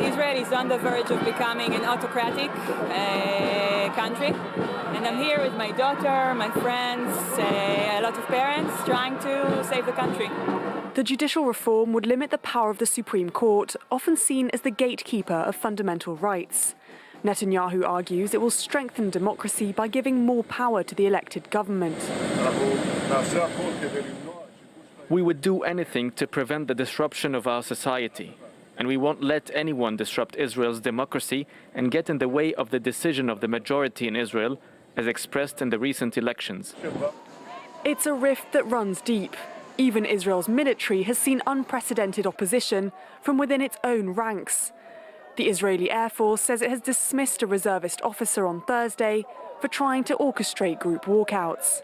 Israel is on the verge of becoming an autocratic country. And I'm here with my daughter, my friends, a lot of parents trying to save the country. The judicial reform would limit the power of the Supreme Court, often seen as the gatekeeper of fundamental rights. Netanyahu argues it will strengthen democracy by giving more power to the elected government. We would do anything to prevent the disruption of our society, and we won't let anyone disrupt Israel's democracy and get in the way of the decision of the majority in Israel, as expressed in the recent elections. It's a rift that runs deep. Even Israel's military has seen unprecedented opposition from within its own ranks. The Israeli Air Force says it has dismissed a reservist officer on Thursday for trying to orchestrate group walkouts.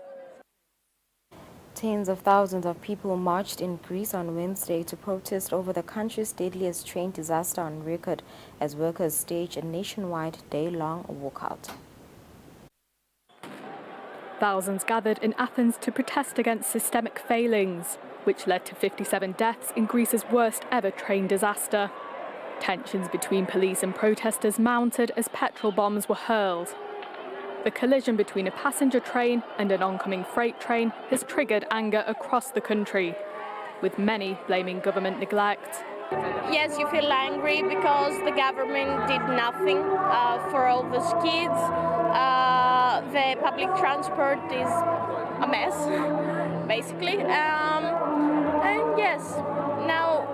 Tens of thousands of people marched in Greece on Wednesday to protest over the country's deadliest train disaster on record as workers staged a nationwide day-long walkout. Thousands gathered in Athens to protest against systemic failings, which led to 57 deaths in Greece's worst ever train disaster. Tensions between police and protesters mounted as petrol bombs were hurled. The collision between a passenger train and an oncoming freight train has triggered anger across the country, with many blaming government neglect. Yes, you feel angry because the government did nothing for all those kids. The public transport is a mess, basically. And yes, now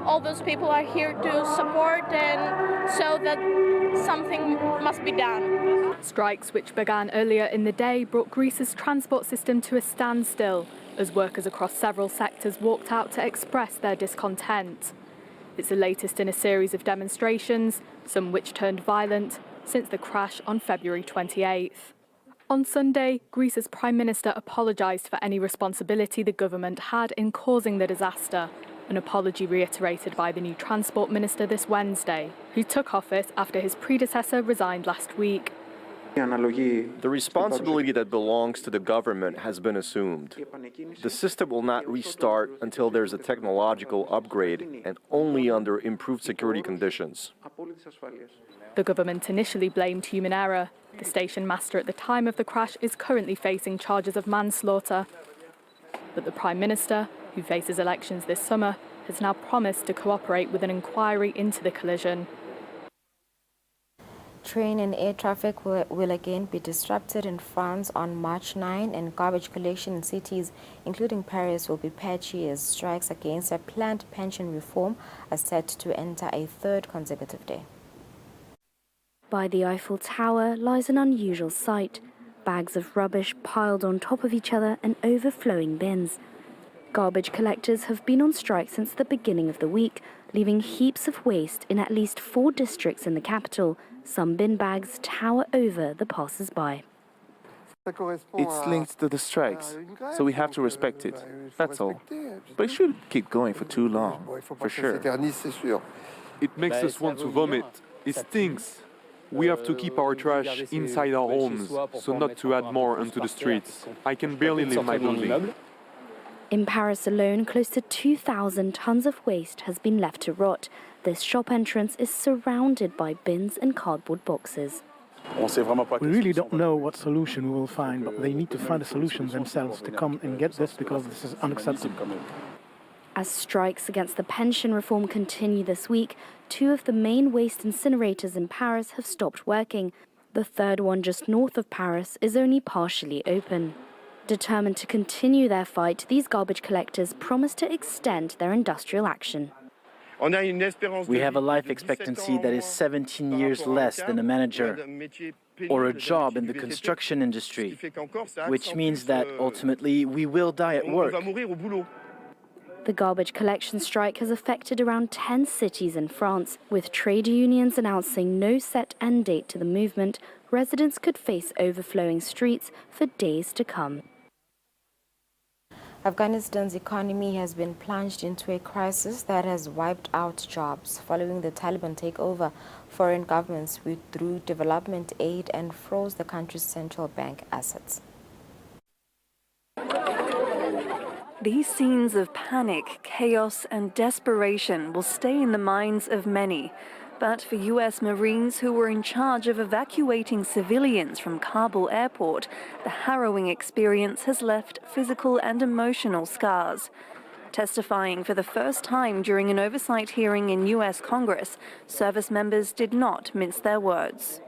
all those people are here to support and so that something must be done. Strikes which began earlier in the day brought Greece's transport system to a standstill as workers across several sectors walked out to express their discontent. It's the latest in a series of demonstrations, some which turned violent, since the crash on February 28th. On Sunday, Greece's Prime Minister apologised for any responsibility the government had in causing the disaster, an apology reiterated by the new Transport Minister this Wednesday, who took office after his predecessor resigned last week. The responsibility that belongs to the government has been assumed. The system will not restart until there's a technological upgrade and only under improved security conditions. The government initially blamed human error. The station master at the time of the crash is currently facing charges of manslaughter. But the Prime Minister, who faces elections this summer, has now promised to cooperate with an inquiry into the collision. Train and air traffic will again be disrupted in France on March 9, and garbage collection in cities, including Paris, will be patchy as strikes against a planned pension reform are set to enter a third consecutive day. By the Eiffel Tower lies an unusual sight. Bags of rubbish piled on top of each other and overflowing bins. Garbage collectors have been on strike since the beginning of the week, leaving heaps of waste in at least 4 districts in the capital. Some bin bags tower over the passers-by. It's linked to the strikes, so we have to respect it. That's all. But it shouldn't keep going for too long, for sure. It makes us want to vomit. It stinks. We have to keep our trash inside our homes, so not to add more onto the streets. I can barely leave my building. In Paris alone, close to 2,000 tons of waste has been left to rot. This shop entrance is surrounded by bins and cardboard boxes. We really don't know what solution we will find, but they need to find a solution themselves to come and get this, because this is unacceptable. As strikes against the pension reform continue this week, 2 of the main waste incinerators in Paris have stopped working. The third one, just north of Paris, is only partially open. Determined to continue their fight, these garbage collectors promise to extend their industrial action. We have a life expectancy that is 17 years less than a manager or a job in the construction industry, which means that ultimately we will die at work. The garbage collection strike has affected around 10 cities in France. With trade unions announcing no set end date to the movement, residents could face overflowing streets for days to come. Afghanistan's economy has been plunged into a crisis that has wiped out jobs. Following the Taliban takeover, foreign governments withdrew development aid and froze the country's central bank assets. These scenes of panic, chaos, and desperation will stay in the minds of many. But for U.S. Marines who were in charge of evacuating civilians from Kabul airport, the harrowing experience has left physical and emotional scars. Testifying for the first time during an oversight hearing in U.S. Congress, service members did not mince their words.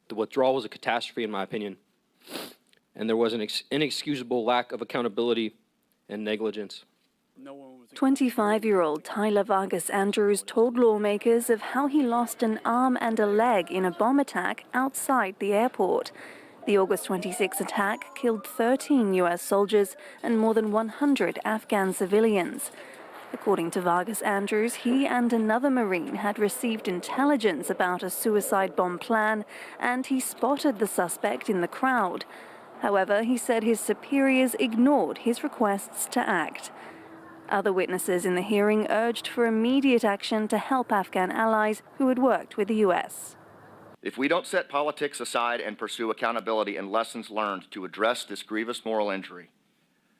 The withdrawal was a catastrophe, in my opinion, and there was an inexcusable lack of accountability and negligence. 25-year-old Tyler Vargas Andrews told lawmakers of how he lost an arm and a leg in a bomb attack outside the airport. The August 26 attack killed 13 U.S. soldiers and more than 100 Afghan civilians. According to Vargas Andrews, he and another Marine had received intelligence about a suicide bomb plan, and he spotted the suspect in the crowd. However, he said his superiors ignored his requests to act. Other witnesses in the hearing urged for immediate action to help Afghan allies who had worked with the U.S. If we don't set politics aside and pursue accountability and lessons learned to address this grievous moral injury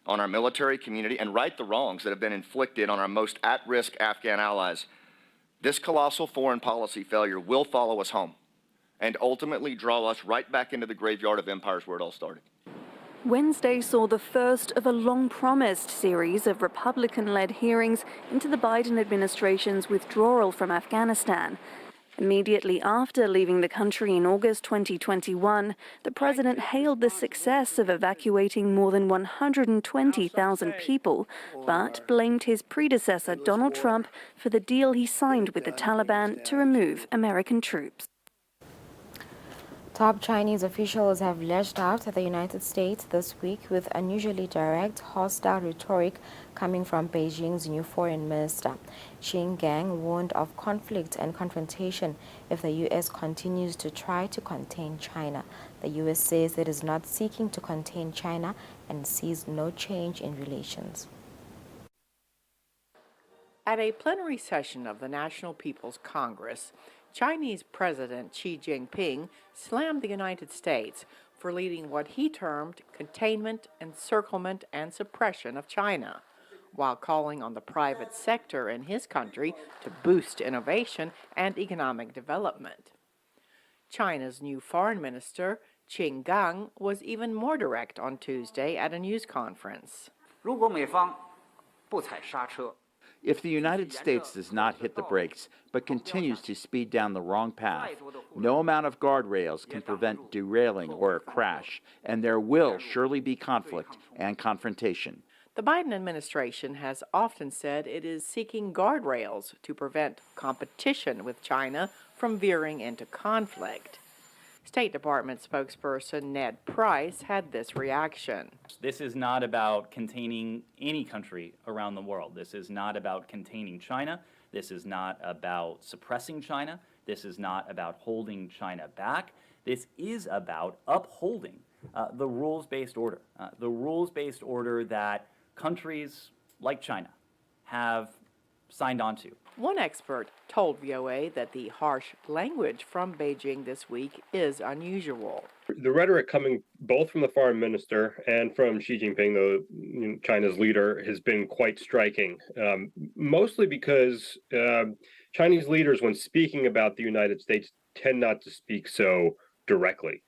on our military community and right the wrongs that have been inflicted on our most at-risk Afghan allies, this colossal foreign policy failure will follow us home and ultimately draw us right back into the graveyard of empires where it all started. Wednesday saw the first of a long-promised series of Republican-led hearings into the Biden administration's withdrawal from Afghanistan. Immediately after leaving the country in August 2021, the president hailed the success of evacuating more than 120,000 people, but blamed his predecessor, Donald Trump, for the deal he signed with the Taliban to remove American troops. Top Chinese officials have lashed out at the United States this week with unusually direct, hostile rhetoric coming from Beijing's new foreign minister. Qin Gang warned of conflict and confrontation if the U.S. continues to try to contain China. The U.S. says it is not seeking to contain China and sees no change in relations. At a plenary session of the National People's Congress, Chinese President Xi Jinping slammed the United States for leading what he termed containment, encirclement, and suppression of China, while calling on the private sector in his country to boost innovation and economic development. China's new foreign minister, Qin Gang, was even more direct on Tuesday at a news conference. If the United States does not hit the brakes, but continues to speed down the wrong path, no amount of guardrails can prevent derailing or a crash, and there will surely be conflict and confrontation. The Biden administration has often said it is seeking guardrails to prevent competition with China from veering into conflict. State Department spokesperson Ned Price had this reaction. This is not about containing any country around the world. This is not about containing China. This is not about suppressing China. This is not about holding China back. This is about upholding the rules-based order. The rules-based order that countries like China have signed on to. One expert told VOA that the harsh language from Beijing this week is unusual. The rhetoric coming both from the foreign minister and from Xi Jinping, China's leader, has been quite striking, mostly because Chinese leaders, when speaking about the United States, tend not to speak so directly.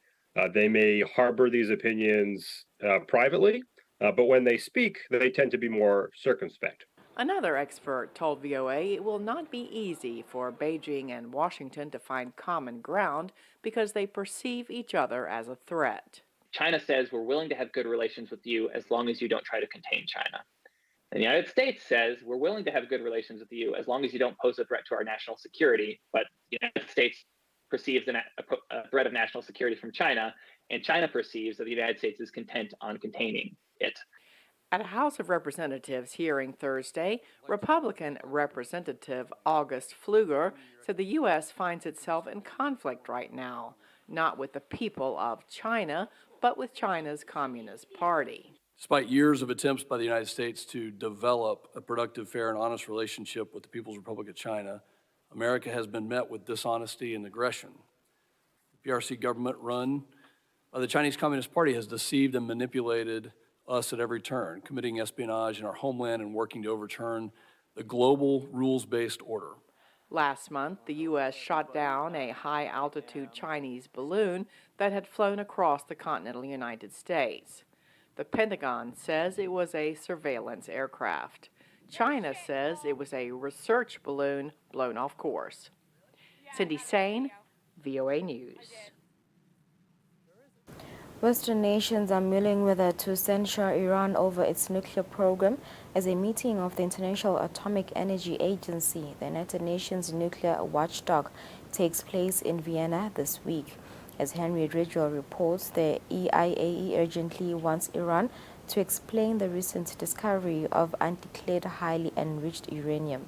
They may harbor these opinions privately, but when they speak, they tend to be more circumspect. Another expert told VOA it will not be easy for Beijing and Washington to find common ground because they perceive each other as a threat. China says we're willing to have good relations with you as long as you don't try to contain China. And the United States says we're willing to have good relations with you as long as you don't pose a threat to our national security. But the United States perceives a threat of national security from China, and China perceives that the United States is content on containing it. At a House of Representatives hearing Thursday, Republican Representative August Pfluger said the U.S. finds itself in conflict right now, not with the people of China, but with China's Communist Party. Despite years of attempts by the United States to develop a productive, fair, and honest relationship with the People's Republic of China, America has been met with dishonesty and aggression. The PRC government run by the Chinese Communist Party has deceived and manipulated us at every turn, committing espionage in our homeland and working to overturn the global rules-based order. Last month, the U.S. shot down a high-altitude Chinese balloon that had flown across the continental United States. The Pentagon says it was a surveillance aircraft. China says it was a research balloon blown off course. Cindy Sain, VOA News. Western nations are mulling whether to censure Iran over its nuclear program as a meeting of the International Atomic Energy Agency, the United Nations nuclear watchdog, takes place in Vienna this week. As Henry Ridgwell reports, the EIAE urgently wants Iran to explain the recent discovery of undeclared highly enriched uranium.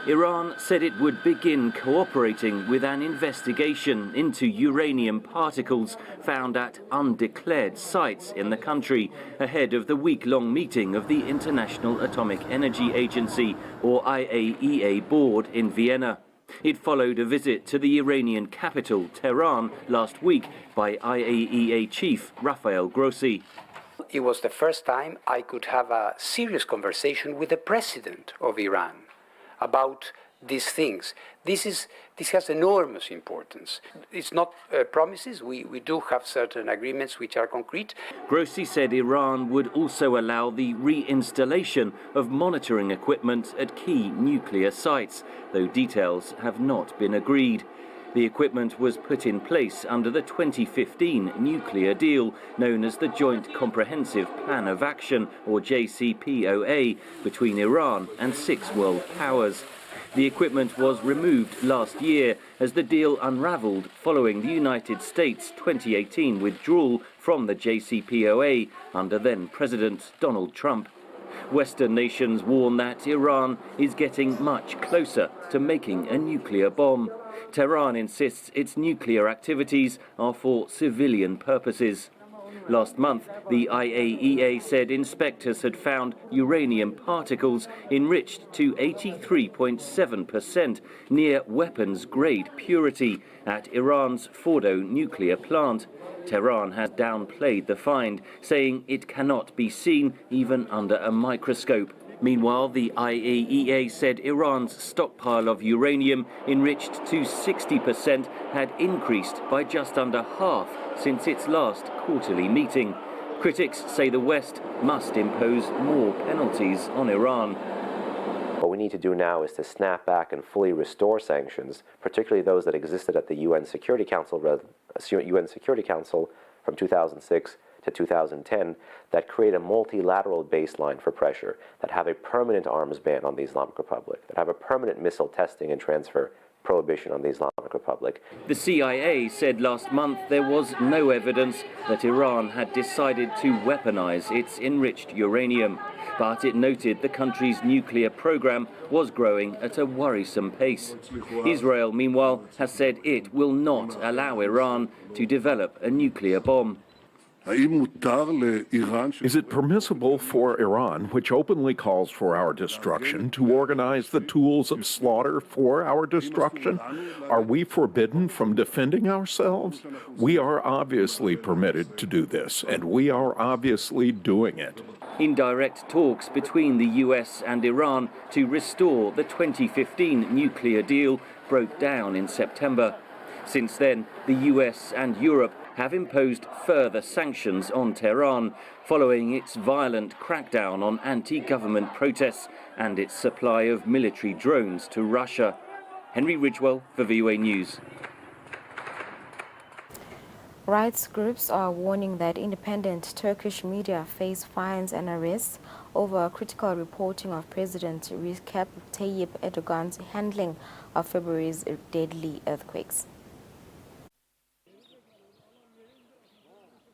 Iran said it would begin cooperating with an investigation into uranium particles found at undeclared sites in the country ahead of the week-long meeting of the International Atomic Energy Agency, or IAEA, board in Vienna. It followed a visit to the Iranian capital, Tehran, last week by IAEA chief Rafael Grossi. It was the first time I could have a serious conversation with the president of Iran about these things. This has enormous importance. It's not promises. We do have certain agreements which are concrete. Grossi said Iran would also allow the reinstallation of monitoring equipment at key nuclear sites, though details have not been agreed. The equipment was put in place under the 2015 nuclear deal, known as the Joint Comprehensive Plan of Action, or JCPOA, between Iran and 6 world powers. The equipment was removed last year as the deal unraveled following the United States' 2018 withdrawal from the JCPOA under then-President Donald Trump. Western nations warn that Iran is getting much closer to making a nuclear bomb. Tehran insists its nuclear activities are for civilian purposes. Last month, the IAEA said inspectors had found uranium particles enriched to 83.7% near weapons-grade purity at Iran's Fordo nuclear plant. Tehran has downplayed the find, saying it cannot be seen even under a microscope. Meanwhile, the IAEA said Iran's stockpile of uranium enriched to 60% had increased by just under half since its last quarterly meeting. Critics say the West must impose more penalties on Iran. What we need to do now is to snap back and fully restore sanctions, particularly those that existed at the UN Security Council from 2006 to 2010, that create a multilateral baseline for pressure, that have a permanent arms ban on the Islamic Republic, that have a permanent missile testing and transfer prohibition on the Islamic Republic. The CIA said last month there was no evidence that Iran had decided to weaponize its enriched uranium, but it noted the country's nuclear program was growing at a worrisome pace. Israel, meanwhile, has said it will not allow Iran to develop a nuclear bomb. Is it permissible for Iran, which openly calls for our destruction, to organize the tools of slaughter for our destruction? Are we forbidden from defending ourselves? We are obviously permitted to do this, and we are obviously doing it. Indirect talks between the US and Iran to restore the 2015 nuclear deal broke down in September. Since then, the US and Europe have imposed further sanctions on Tehran following its violent crackdown on anti-government protests and its supply of military drones to Russia. Henry Ridgewell for VOA News. Rights groups are warning that independent Turkish media face fines and arrests over critical reporting of President Recep Tayyip Erdogan's handling of February's deadly earthquakes.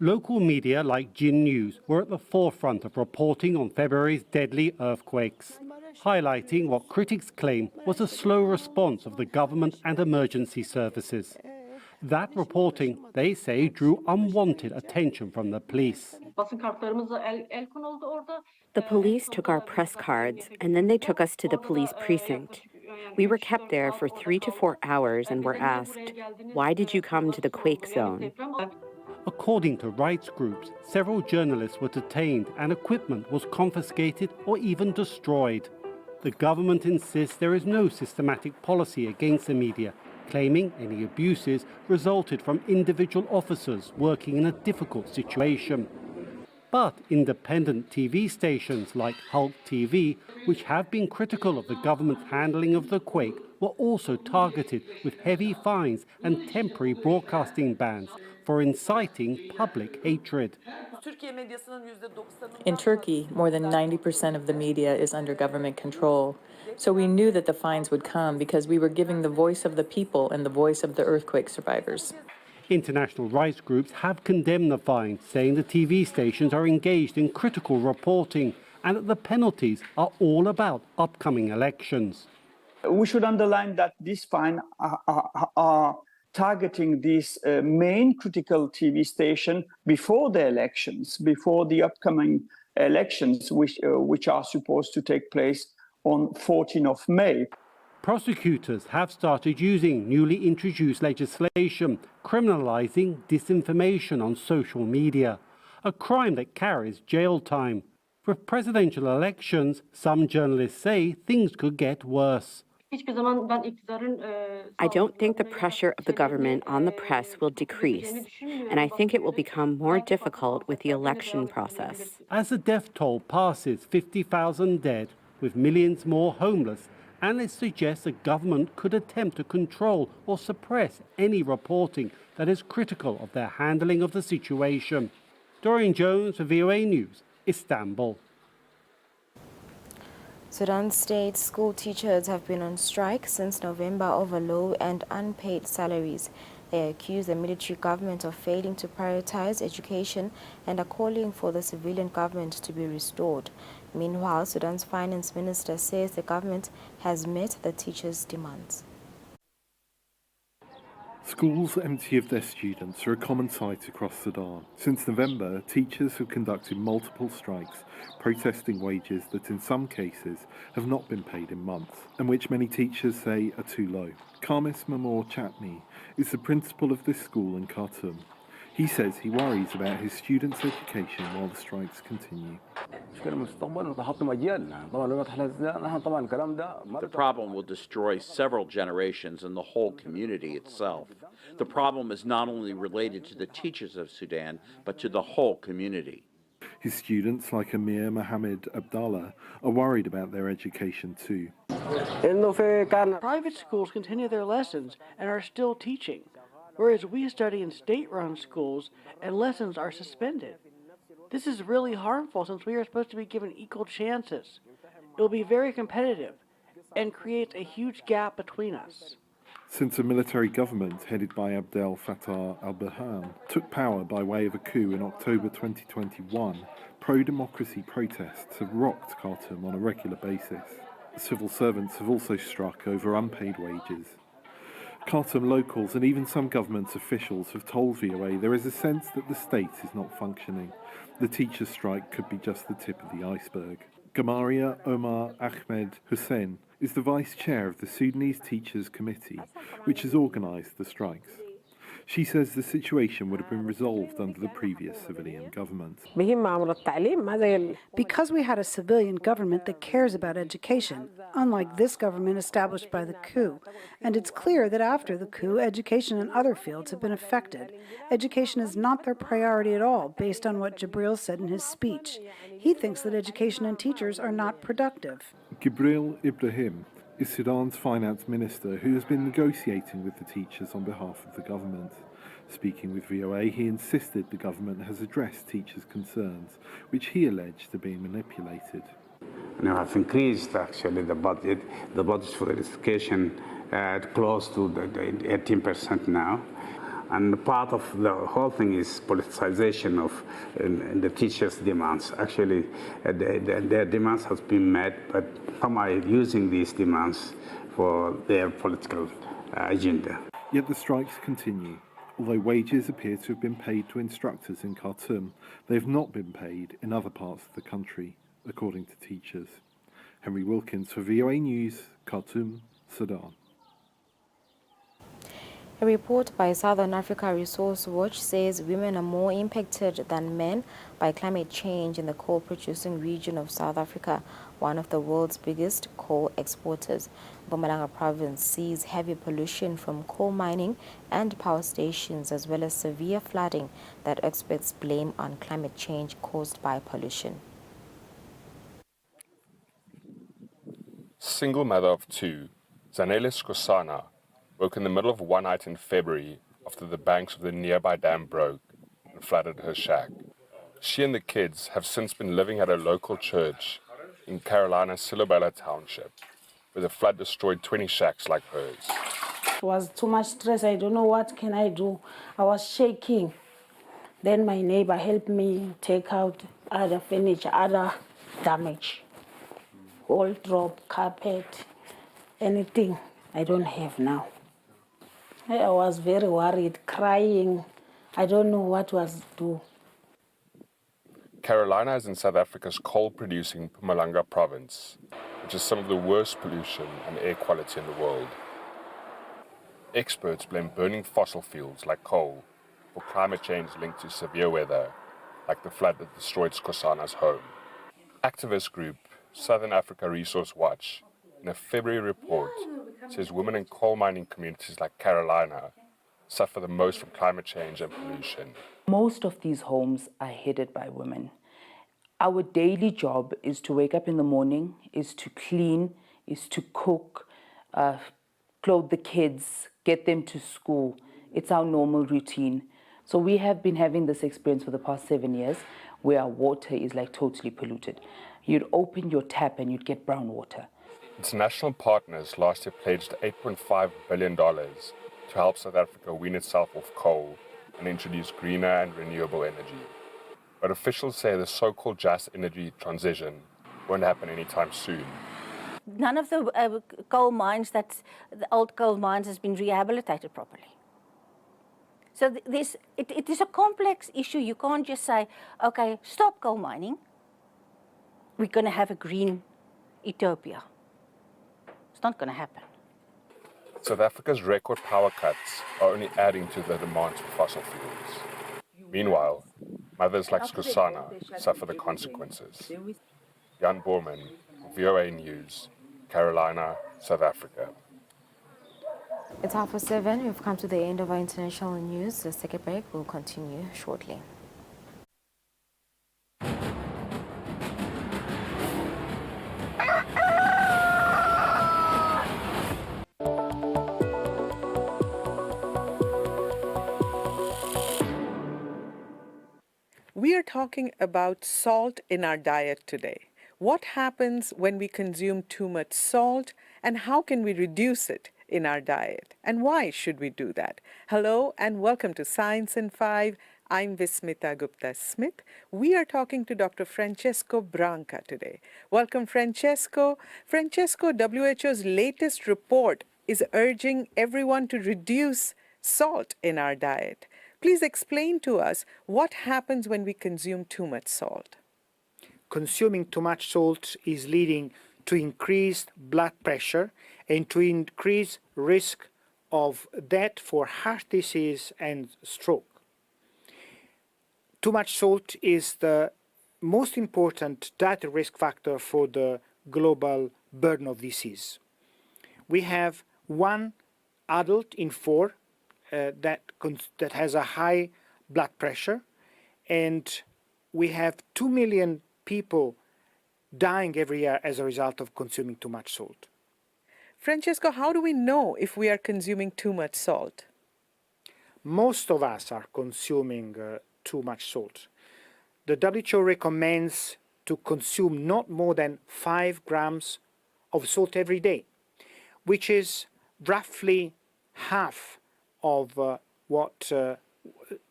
Local media like Jin News were at the forefront of reporting on February's deadly earthquakes, highlighting what critics claim was a slow response of the government and emergency services. That reporting, they say, drew unwanted attention from the police. The police took our press cards, and then they took us to the police precinct. We were kept there for 3 to 4 hours and were asked, "Why did you come to the quake zone?" According to rights groups, several journalists were detained and equipment was confiscated or even destroyed. The government insists there is no systematic policy against the media, claiming any abuses resulted from individual officers working in a difficult situation. But independent TV stations like Hulk TV, which have been critical of the government's handling of the quake, were also targeted with heavy fines and temporary broadcasting bans for inciting public hatred. In Turkey, more than 90% of the media is under government control. So we knew that the fines would come because we were giving the voice of the people and the voice of the earthquake survivors. International rights groups have condemned the fines, saying the TV stations are engaged in critical reporting and that the penalties are all about upcoming elections. We should underline that these fines are targeting this main critical TV station before the elections, before the upcoming elections, which are supposed to take place on 14th of May. Prosecutors have started using newly introduced legislation criminalizing disinformation on social media, a crime that carries jail time. With presidential elections, some journalists say things could get worse. I don't think the pressure of the government on the press will decrease, and I think it will become more difficult with the election process. As the death toll passes 50,000 dead, with millions more homeless, analysts suggest the government could attempt to control or suppress any reporting that is critical of their handling of the situation. Dorian Jones for VOA News, Istanbul. Sudan state school teachers have been on strike since November over low and unpaid salaries. They accuse the military government of failing to prioritize education and are calling for the civilian government to be restored. Meanwhile, Sudan's finance minister says the government has met the teachers' demands. Schools empty of their students are a common sight across Sudan. Since November, teachers have conducted multiple strikes, protesting wages that in some cases have not been paid in months, and which many teachers say are too low. Kamis Mamor Chatney is the principal of this school in Khartoum. He says he worries about his students' education while the strikes continue. The problem will destroy several generations and the whole community itself. The problem is not only related to the teachers of Sudan, but to the whole community. His students, like Amir Mohammed Abdallah, are worried about their education too. Private schools continue their lessons and are still teaching, whereas we study in state-run schools and lessons are suspended. This is really harmful since we are supposed to be given equal chances. It will be very competitive and creates a huge gap between us. Since a military government headed by Abdel Fattah al-Burhan took power by way of a coup in October 2021, pro-democracy protests have rocked Khartoum on a regular basis. Civil servants have also struck over unpaid wages. Khartoum locals and even some government officials have told VOA there is a sense that the state is not functioning. The teachers' strike could be just the tip of the iceberg. Gamaria Omar Ahmed Hussein is the vice chair of the Sudanese Teachers Committee, which has organised the strikes. She says the situation would have been resolved under the previous civilian government. Because we had a civilian government that cares about education, unlike this government established by the coup. And it's clear that after the coup, education in other fields have been affected. Education is not their priority at all, based on what Jibril said in his speech. He thinks that education and teachers are not productive. Gibril Ibrahim is Sudan's finance minister who has been negotiating with the teachers on behalf of the government. Speaking with VOA, he insisted the government has addressed teachers' concerns, which he alleged are being manipulated. Now have increased actually the budget for education close to the 18% now. And part of the whole thing is politicization of the teachers' demands. Actually, their demands have been met, but some are using these demands for their political agenda. Yet the strikes continue. Although wages appear to have been paid to instructors in Khartoum, they have not been paid in other parts of the country, according to teachers. Henry Wilkins for VOA News, Khartoum, Sudan. A report by Southern Africa Resource Watch says women are more impacted than men by climate change in the coal-producing region of South Africa, one of the world's biggest coal exporters. Mpumalanga province sees heavy pollution from coal mining and power stations, as well as severe flooding that experts blame on climate change caused by pollution. Single mother of two, Zanele Skosana, woke in the middle of one night in February after the banks of the nearby dam broke and flooded her shack. She and the kids have since been living at a local church in Carolina's Silobela township, where the flood destroyed 20 shacks like hers. It was too much stress. I don't know what can I do. I was shaking. Then my neighbor helped me take out other furniture, other damage. Wardrobe, carpet, anything I don't have now. I was very worried, crying. I don't know what was to do. Carolina is in South Africa's coal-producing Mpumalanga province, which has some of the worst pollution and air quality in the world. Experts blame burning fossil fuels like coal for climate change linked to severe weather, like the flood that destroyed Skosana's home. Activist group Southern Africa Resource Watch, in a February report, says women in coal mining communities like Carolina suffer the most from climate change and pollution. Most of these homes are headed by women. Our daily job is to wake up in the morning, is to clean, is to cook, clothe the kids, get them to school. It's our normal routine. So we have been having this experience for the past 7 years where our water is like totally polluted. You'd open your tap and you'd get brown water. International partners last year pledged $8.5 billion to help South Africa wean itself off coal and introduce greener and renewable energy. But officials say the so-called just energy transition won't happen anytime soon. None of the coal mines, the old coal mines, has been rehabilitated properly. So it is a complex issue. You can't just say, okay, stop coal mining. We're going to have a green utopia. It's not going to happen. South Africa's record power cuts are only adding to the demand for fossil fuels. Meanwhile, mothers like Skosana suffer the consequences. Jan Borman, VOA News, Carolina, South Africa. It's 7:30. We've come to the end of our international news. Let's take a break. We'll continue shortly. We are talking about salt in our diet today. What happens when we consume too much salt, and how can we reduce it in our diet? And why should we do that? Hello and welcome to Science in 5. I'm Vismita Gupta-Smith. We are talking to Dr. Francesco Branca today. Welcome, Francesco. Francesco, WHO's latest report is urging everyone to reduce salt in our diet. Please explain to us what happens when we consume too much salt. Consuming too much salt is leading to increased blood pressure and to increased risk of death for heart disease and stroke. Too much salt is the most important dietary risk factor for the global burden of disease. We have 1 adult in 4 that has a high blood pressure, and we have 2 million people dying every year as a result of consuming too much salt. Francesco, how do we know if we are consuming too much salt? Most of us are consuming too much salt. The WHO recommends to consume not more than 5 grams of salt every day, which is roughly half of what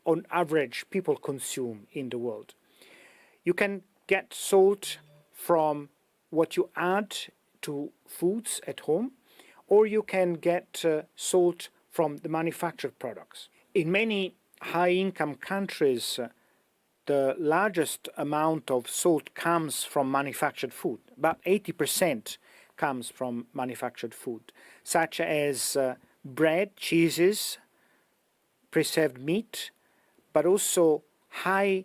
on average people consume in the world. You can get salt from what you add to foods at home, or you can get salt from the manufactured products. In many high-income countries, the largest amount of salt comes from manufactured food. About 80% comes from manufactured food, such as bread, cheeses, preserved meat, but also high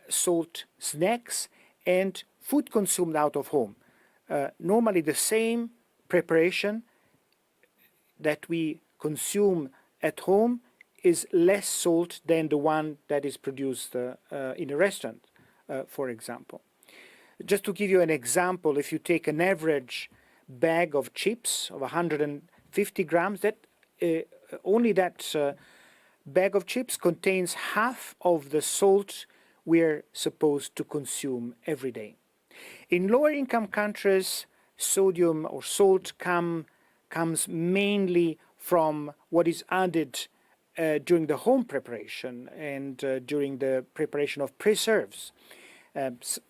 salt snacks and food consumed out of home. Normally the same preparation that we consume at home is less salt than the one that is produced in a restaurant, for example. Just to give you an example, if you take an average bag of chips of 150 grams, that only that bag of chips contains half of the salt we're supposed to consume every day. In lower income countries, sodium or salt comes mainly from what is added during the home preparation and during the preparation of preserves. It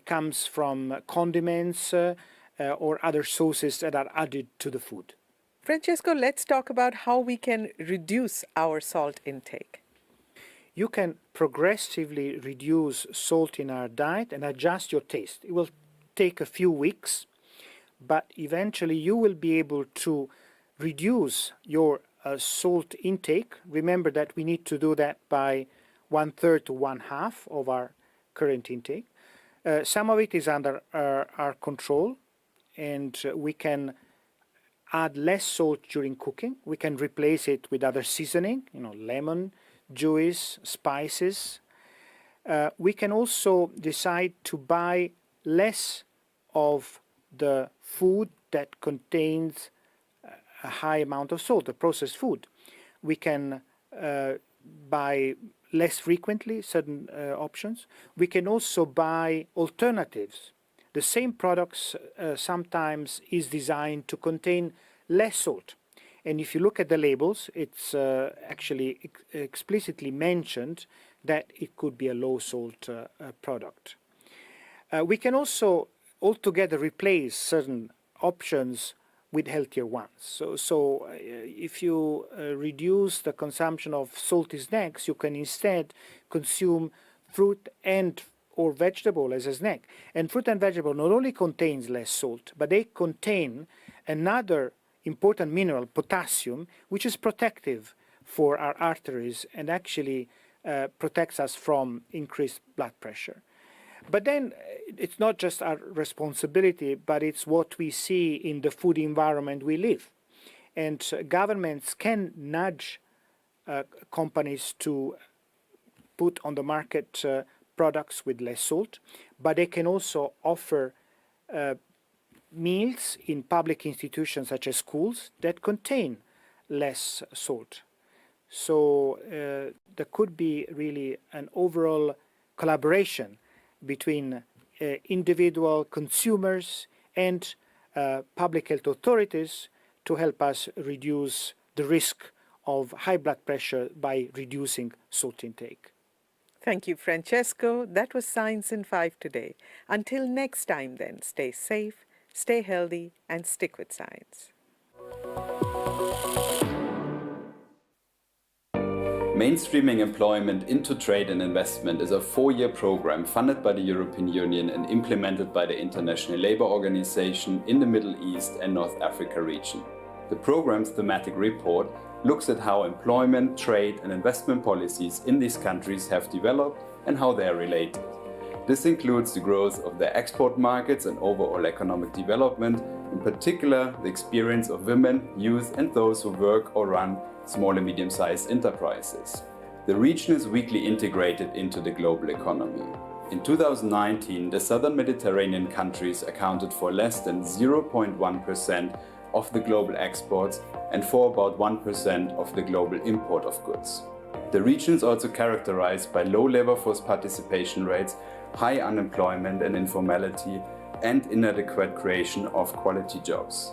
comes from condiments or other sauces that are added to the food. Francesco, let's talk about how we can reduce our salt intake. You can progressively reduce salt in our diet and adjust your taste. It will take a few weeks, but eventually you will be able to reduce your salt intake. Remember that we need to do that by 1/3 to 1/2 of our current intake. Some of it is under our control, and we can add less salt during cooking. We can replace it with other seasoning, lemon, juice, spices. We can also decide to buy less of the food that contains a high amount of salt, the processed food. We can buy less frequently certain options. We can also buy alternatives. The same products sometimes is designed to contain less salt. And if you look at the labels, it's actually explicitly mentioned that it could be a low salt product. We can also altogether replace certain options with healthier ones. So if you reduce the consumption of salty snacks, you can instead consume fruit and or vegetable as a snack. And fruit and vegetable not only contains less salt, but they contain another important mineral, potassium, which is protective for our arteries and actually protects us from increased blood pressure. But then it's not just our responsibility, but it's what we see in the food environment we live. And governments can nudge companies to put on the market products with less salt, but they can also offer meals in public institutions such as schools that contain less salt. So there could be really an overall collaboration between individual consumers and public health authorities to help us reduce the risk of high blood pressure by reducing salt intake. Thank you, Francesco. That was Science in 5 today. Until next time then, stay safe, stay healthy, and stick with science. Mainstreaming employment into trade and investment is a 4-year program funded by the European Union and implemented by the International Labour Organization in the Middle East and North Africa region. The program's thematic report looks at how employment, trade and investment policies in these countries have developed and how they are related. This includes the growth of their export markets and overall economic development, in particular the experience of women, youth and those who work or run small and medium-sized enterprises. The region is weakly integrated into the global economy. In 2019, the southern Mediterranean countries accounted for less than 0.1% of the global exports and for about 1% of the global import of goods. The region is also characterized by low labor force participation rates, high unemployment and informality, and inadequate creation of quality jobs.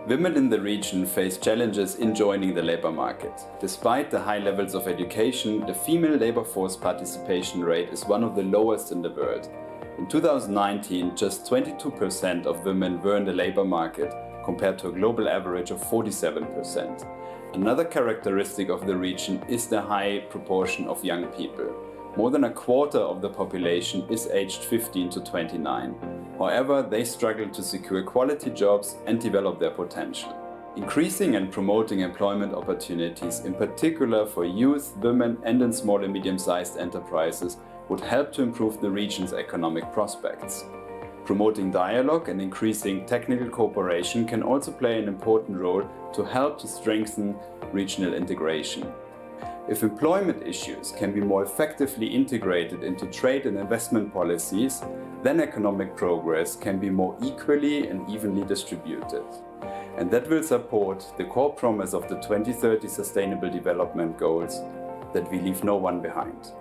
Women in the region face challenges in joining the labor market. Despite the high levels of education, the female labor force participation rate is one of the lowest in the world. In 2019, just 22% of women were in the labor market, compared to a global average of 47%. Another characteristic of the region is the high proportion of young people. More than a quarter of the population is aged 15 to 29. However, they struggle to secure quality jobs and develop their potential. Increasing and promoting employment opportunities, in particular for youth, women and in small and medium-sized enterprises, would help to improve the region's economic prospects. Promoting dialogue and increasing technical cooperation can also play an important role to help to strengthen regional integration. If employment issues can be more effectively integrated into trade and investment policies, then economic progress can be more equally and evenly distributed. And that will support the core promise of the 2030 Sustainable Development Goals, that we leave no one behind.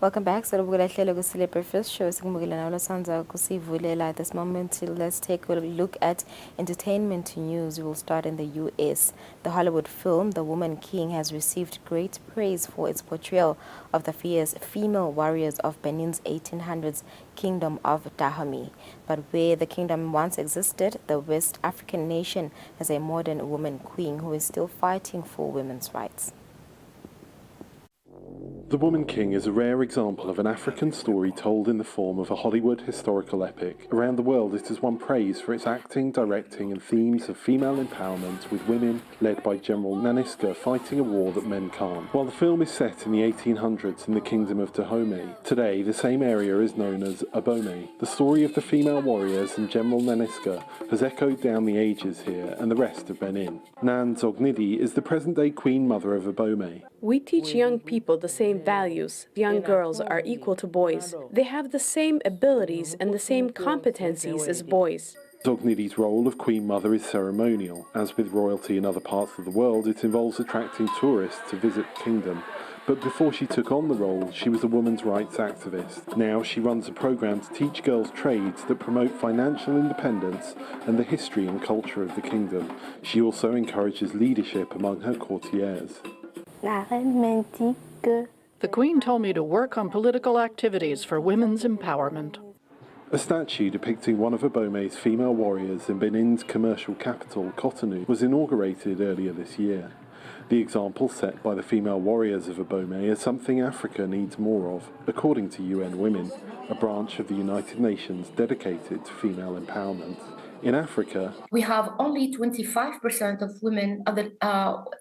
Welcome back. So we're going to breakfast show. At this moment, let's take a look at entertainment news. We will start in the U.S. The Hollywood film The Woman King has received great praise for its portrayal of the fierce female warriors of Benin's 1800s kingdom of Dahomey. But where the kingdom once existed, the West African nation has a modern woman queen who is still fighting for women's rights. The Woman King is a rare example of an African story told in the form of a Hollywood historical epic. Around the world, it has won praise for its acting, directing, and themes of female empowerment, with women, led by General Naniska, fighting a war that men can't. While the film is set in the 1800s in the kingdom of Dahomey, today the same area is known as Abomey. The story of the female warriors and General Naniska has echoed down the ages here and the rest of Benin. Nan Zognidi is the present-day Queen Mother of Abomey. We teach young people the same values. Young girls are equal to boys. They have the same abilities and the same competencies as boys. Zognidi's role of Queen Mother is ceremonial. As with royalty in other parts of the world, it involves attracting tourists to visit the kingdom. But before she took on the role, she was a women's rights activist. Now she runs a program to teach girls trades that promote financial independence and the history and culture of the kingdom. She also encourages leadership among her courtiers. The Queen told me to work on political activities for women's empowerment. A statue depicting one of Abomey's female warriors in Benin's commercial capital, Cotonou, was inaugurated earlier this year. The example set by the female warriors of Abomey is something Africa needs more of, according to UN Women, a branch of the United Nations dedicated to female empowerment. In Africa, we have only 25% of women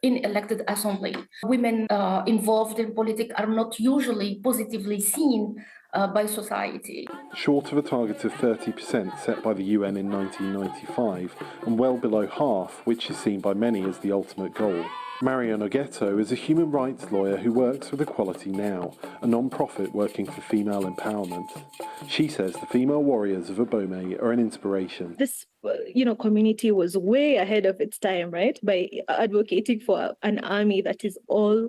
in elected assembly. Women involved in politics are not usually positively seen by society. Short of a target of 30% set by the UN in 1995, and well below half, which is seen by many as the ultimate goal. Marion Ogeto is a human rights lawyer who works with Equality Now, a non-profit working for female empowerment. She says the female warriors of Abomey are an inspiration. This community was way ahead of its time, right? By advocating for an army that is all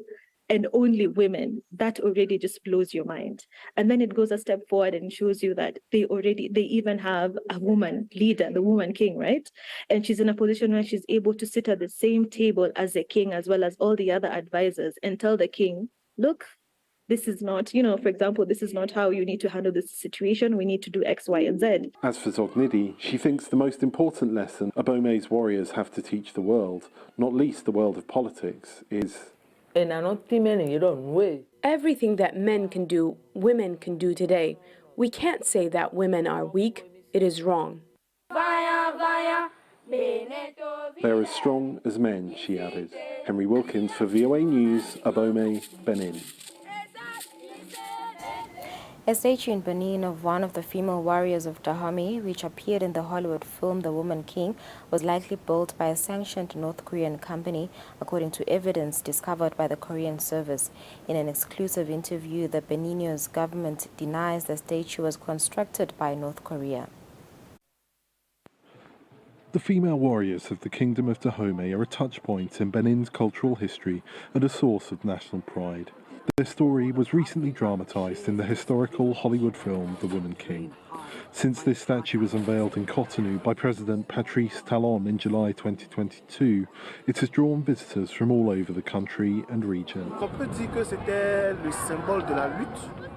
and only women. That already just blows your mind. And then it goes a step forward and shows you that they even have a woman leader, the woman king, right? And she's in a position where she's able to sit at the same table as the king, as well as all the other advisors, and tell the king, look, this is not, for example, this is not how you need to handle this situation. We need to do X, Y, and Z. As for Zognidi, she thinks the most important lesson Abomey's warriors have to teach the world, not least the world of politics, is... Everything that men can do, women can do today. We can't say that women are weak. It is wrong. They're as strong as men, she added. Henry Wilkins for VOA News, Abomey, Benin. A statue in Benin of one of the female warriors of Dahomey, which appeared in the Hollywood film The Woman King, was likely built by a sanctioned North Korean company, according to evidence discovered by the Korean service. In an exclusive interview, the Beninese government denies the statue was constructed by North Korea. The female warriors of the Kingdom of Dahomey are a touchpoint in Benin's cultural history and a source of national pride. Their story was recently dramatised in the historical Hollywood film The Woman King. Since this statue was unveiled in Cotonou by President Patrice Talon in July 2022, it has drawn visitors from all over the country and region.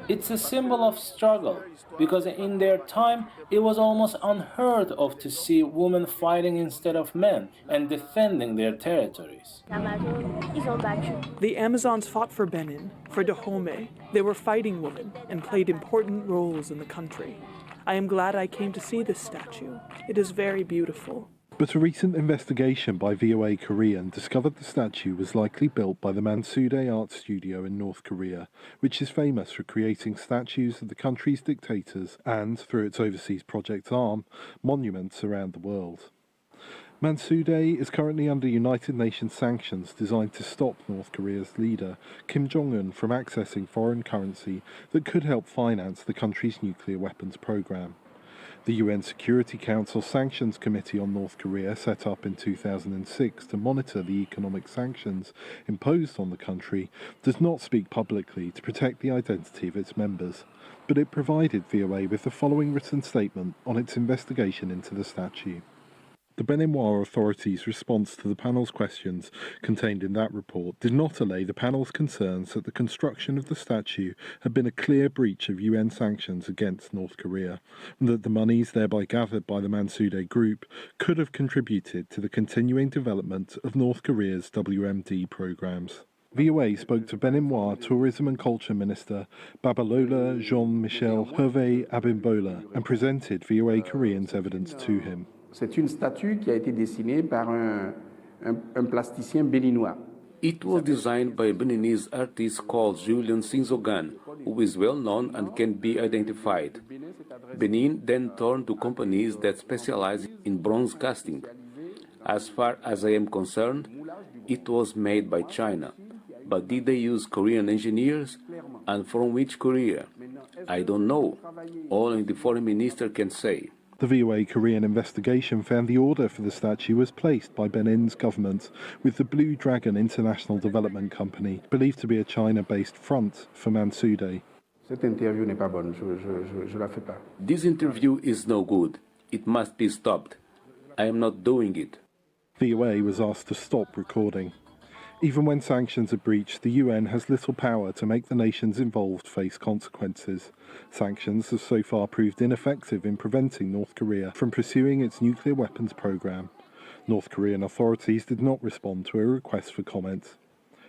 It's a symbol of struggle, because in their time it was almost unheard of to see women fighting instead of men and defending their territories. The Amazons fought for Benin, for Dahomey. They were fighting women and played important roles in the country. I am glad I came to see this statue. It is very beautiful. But a recent investigation by VOA Korean discovered the statue was likely built by the Mansudae Art Studio in North Korea, which is famous for creating statues of the country's dictators and, through its overseas project arm, monuments around the world. Mansudae is currently under United Nations sanctions designed to stop North Korea's leader, Kim Jong-un, from accessing foreign currency that could help finance the country's nuclear weapons program. The UN Security Council Sanctions Committee on North Korea, set up in 2006 to monitor the economic sanctions imposed on the country, does not speak publicly to protect the identity of its members, but it provided VOA with the following written statement on its investigation into the statue. The Beninois authorities' response to the panel's questions contained in that report did not allay the panel's concerns that the construction of the statue had been a clear breach of UN sanctions against North Korea, and that the monies thereby gathered by the Mansudae Group could have contributed to the continuing development of North Korea's WMD programs. VOA spoke to Beninois Tourism and Culture Minister Babalola Jean-Michel Hervé Abimbola and presented VOA Korean's evidence to him. C'est une statue qui a été dessinée par un plasticien béninois. It was designed by a Beninese artist called Julian Sinzogan, who is well known and can be identified. Benin then turned to companies that specialize in bronze casting. As far as I am concerned, it was made by China. But did they use Korean engineers? And from which Korea? I don't know. Only the foreign minister can say. The VOA Korean investigation found the order for the statue was placed by Benin's government with the Blue Dragon International Development Company, believed to be a China-based front for Mansudae. This interview is no good. It must be stopped. I am not doing it. VOA was asked to stop recording. Even when sanctions are breached, the UN has little power to make the nations involved face consequences. Sanctions have so far proved ineffective in preventing North Korea from pursuing its nuclear weapons program. North Korean authorities did not respond to a request for comment.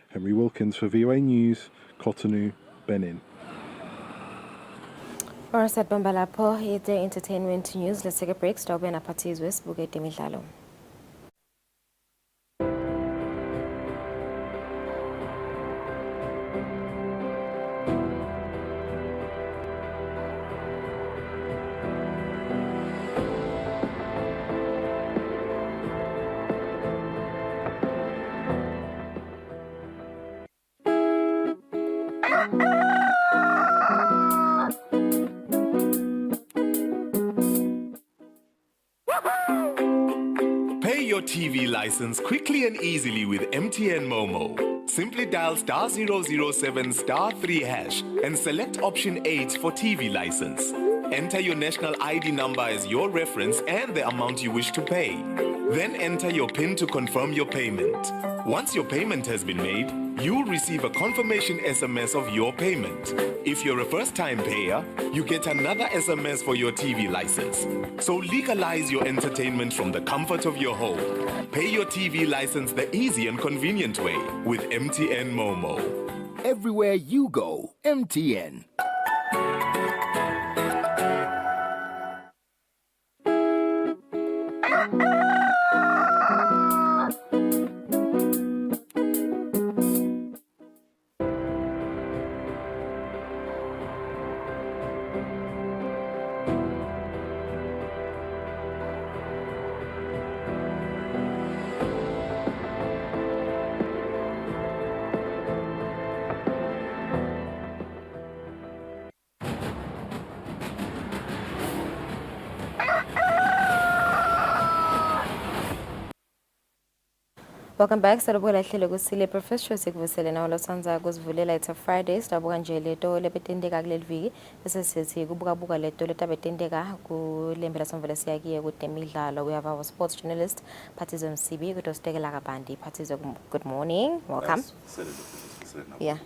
Henry Wilkins for VOA News, Cotonou, Benin. Alright, bamba lapho ite entertainment news. Let's take a break. Stawube naphathizwe sibuke temidlalo. Pay your TV license quickly and easily with MTN Momo. Simply dial *007 *3 hash and select option 8 for TV license. Enter your national ID number as your reference and the amount you wish to pay. Then enter your PIN to confirm your payment. Once your payment has been made, you'll receive a confirmation SMS of your payment. If you're a first-time payer, you get another SMS for your TV license. So legalize your entertainment from the comfort of your home. Pay your TV license the easy and convenient way with MTN Momo. Everywhere you go, MTN. Welcome back. Sarabuka hlelo kusile professor sikuvusele nawo losanza kuzivulela. It's a Friday. Sidabuka nje leto lebetendeka kuleli viki bese sithi kubuka leto letabetendeka kulembe lasomvele siyakiye kutemidlalo. We have our sports journalist Patizwe Msibi kutositekela kabandi. Patizwe, good morning. Welcome. Yeah.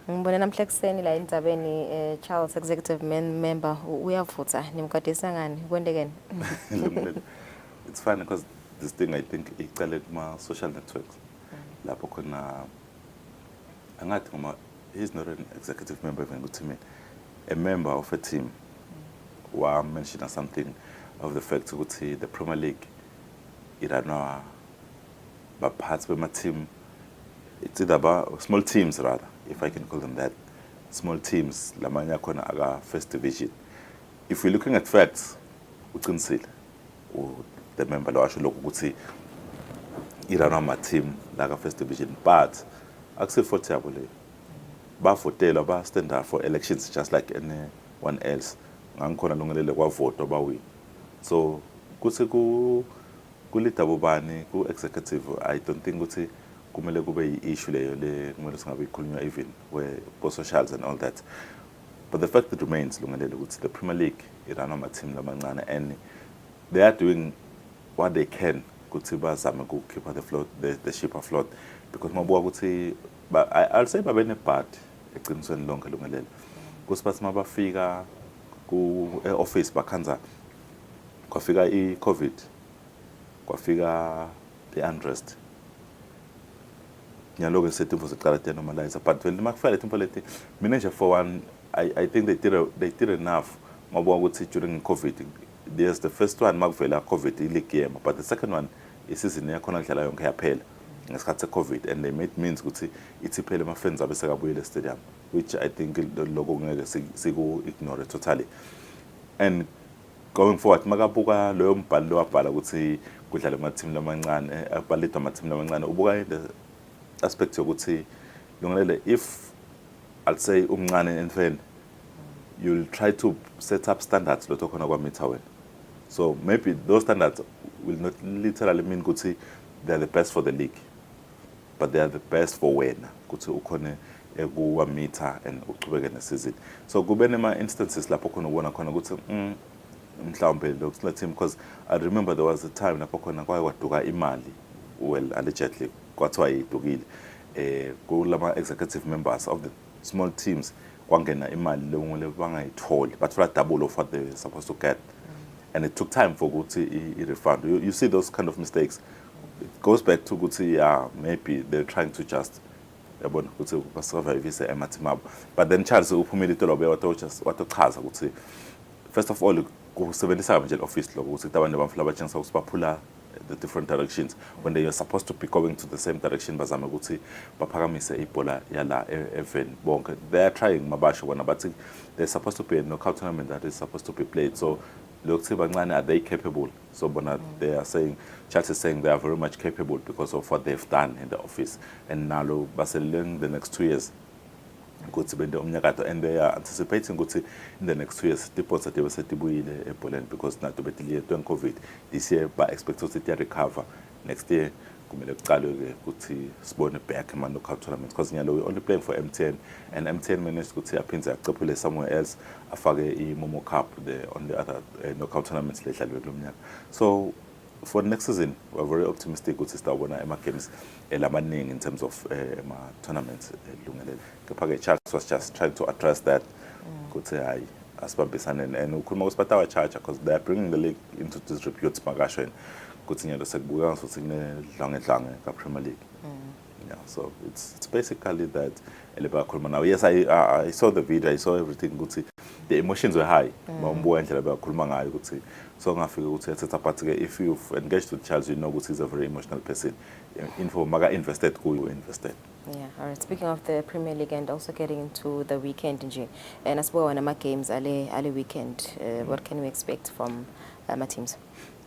Ngibone namhla kuseni la endzabeni Charles executive member uyavutha nimkadisa ngani kwendekeni? It's funny because this thing I think icaled my social networks. Lapho khona angathi ngoma he's not an executive member even to me. A member of a team wa mention something of the fact ukuthi the Premier League irana ba parts of my team. It's either about small teams rather, if I can call them that. Small teams lamanya khona aga first division. If we're looking at facts, uqinisile the member lo asho lokho ukuthi irana ama team la first division, but akuse for yabo le bavotela ba stand up for elections just like anyone else. Ngangikhona lungelele kwa vote ba win. So kuse kulita bobani ku executive, I don't think ukuthi kumele kube yi-issue leyo le kumele singabe ikhulunywa even where socials and all that. But the fact that remains lungelele ukuthi the Premier League irana ama team lamancane and they are doing what they can ukuthi bazame ku keep the ship afloat, because mabuka ukuthi I'll say babene part eqinisweni lonke lungelele kusi bathi mabafika ku office bakhanza kwafika i-COVID kwafika the unrest nyaloke setimvo siqala to normalize, but when makufika letimvo leti mina nje for one I think they did enough mabuka ukuthi during COVID there's the first one makuvela COVID league game, but the second one isizini yakhona idlala yonke yaphela ngesikhathi COVID, and they made means ukuthi itsiphele ama fans abe sekabuyele stadium, which I think lokho ngeke siku ignore totally. And going forward makabuka loyo mbhalo lo wabhala ukuthi kudlala ama team lamancane abhalidwa ama team lamancane ubuka the aspect yokuthi lungelele if I'll say umncane and fan you'll try to set up standards lo tokhona kwa meter wena. So maybe those standards will not literally mean ukuthi they are the best for the league, but they are the best for wena ukuthi ukhone ekuwa meter and uqhubeke nesizini. So kube nema instances lapho khona ubona khona ukuthi mhlawumbe lo team, because I remember there was a time lapho khona kwaduka imali, well allegedly kwathiwa idukile kulama executive members of the small teams kwangena imali lengule bangayitholi but for double of what they were supposed to get, and it took time for ukuthi i refund. You see those kind of mistakes it goes back to ukuthi maybe they're trying to just yabona ukuthi basurvivise emateam abo. But then Charles uphumile itolobe watochaza ukuthi first of all kusebenzisa nje office lo ukuthi abantu bamfula batshengisa ukuthi baphula the different directions when they are supposed to be going to the same direction bazama ukuthi baphakamise ibhola yala even bonke. They are trying mabasho bona bathi there's supposed to be a knockout tournament that is supposed to be played. So lokuthi bancane, are they capable? So bona they are saying, Charles is saying they are very much capable because of what they've done in the office, and now baseleng the next 2 years ukuthi bende umnyakato, and they are anticipating ukuthi in the next 2 years deposit sebetibuyile ebholeni because nato betilile during COVID. This year ba expect ukuthi they recover. Next year kumele kucalwe ke ukuthi sibone back ama knockout tournaments because nyalo we only playing for MTN, and MTN managed ukuthi aphinze acophele somewhere else afake iMomo Cup on the other knockout tournaments ledlalwe kulomnyaka. So for next season we're very optimistic ukuthi sitawubona ama games elamaningi in terms of tournaments elungelele. Kepha Charles was just trying to address that ukuthi hayi asibambisane, and ukhuluma ukuthi batawa charge because they are bringing the league into disrepute makasho ukuthi nyalo sekubuka ukuthi kunedlange ka Premier League. Yeah, so it's basically that elibakhuluma now. Yes, I saw the video, I saw everything ukuthi the emotions were high. Mawumbuka indlela bakhuluma ngayo ukuthi so ngafika ukuthi ethatha part ke if you've engaged with Charles, you know ukuthi he's a very emotional person. Info maga invested kuyo invested. Yeah, all right. Speaking of the Premier League and also getting into the weekend nje, and asibuka wana ama games ale weekend, what can we expect from my teams?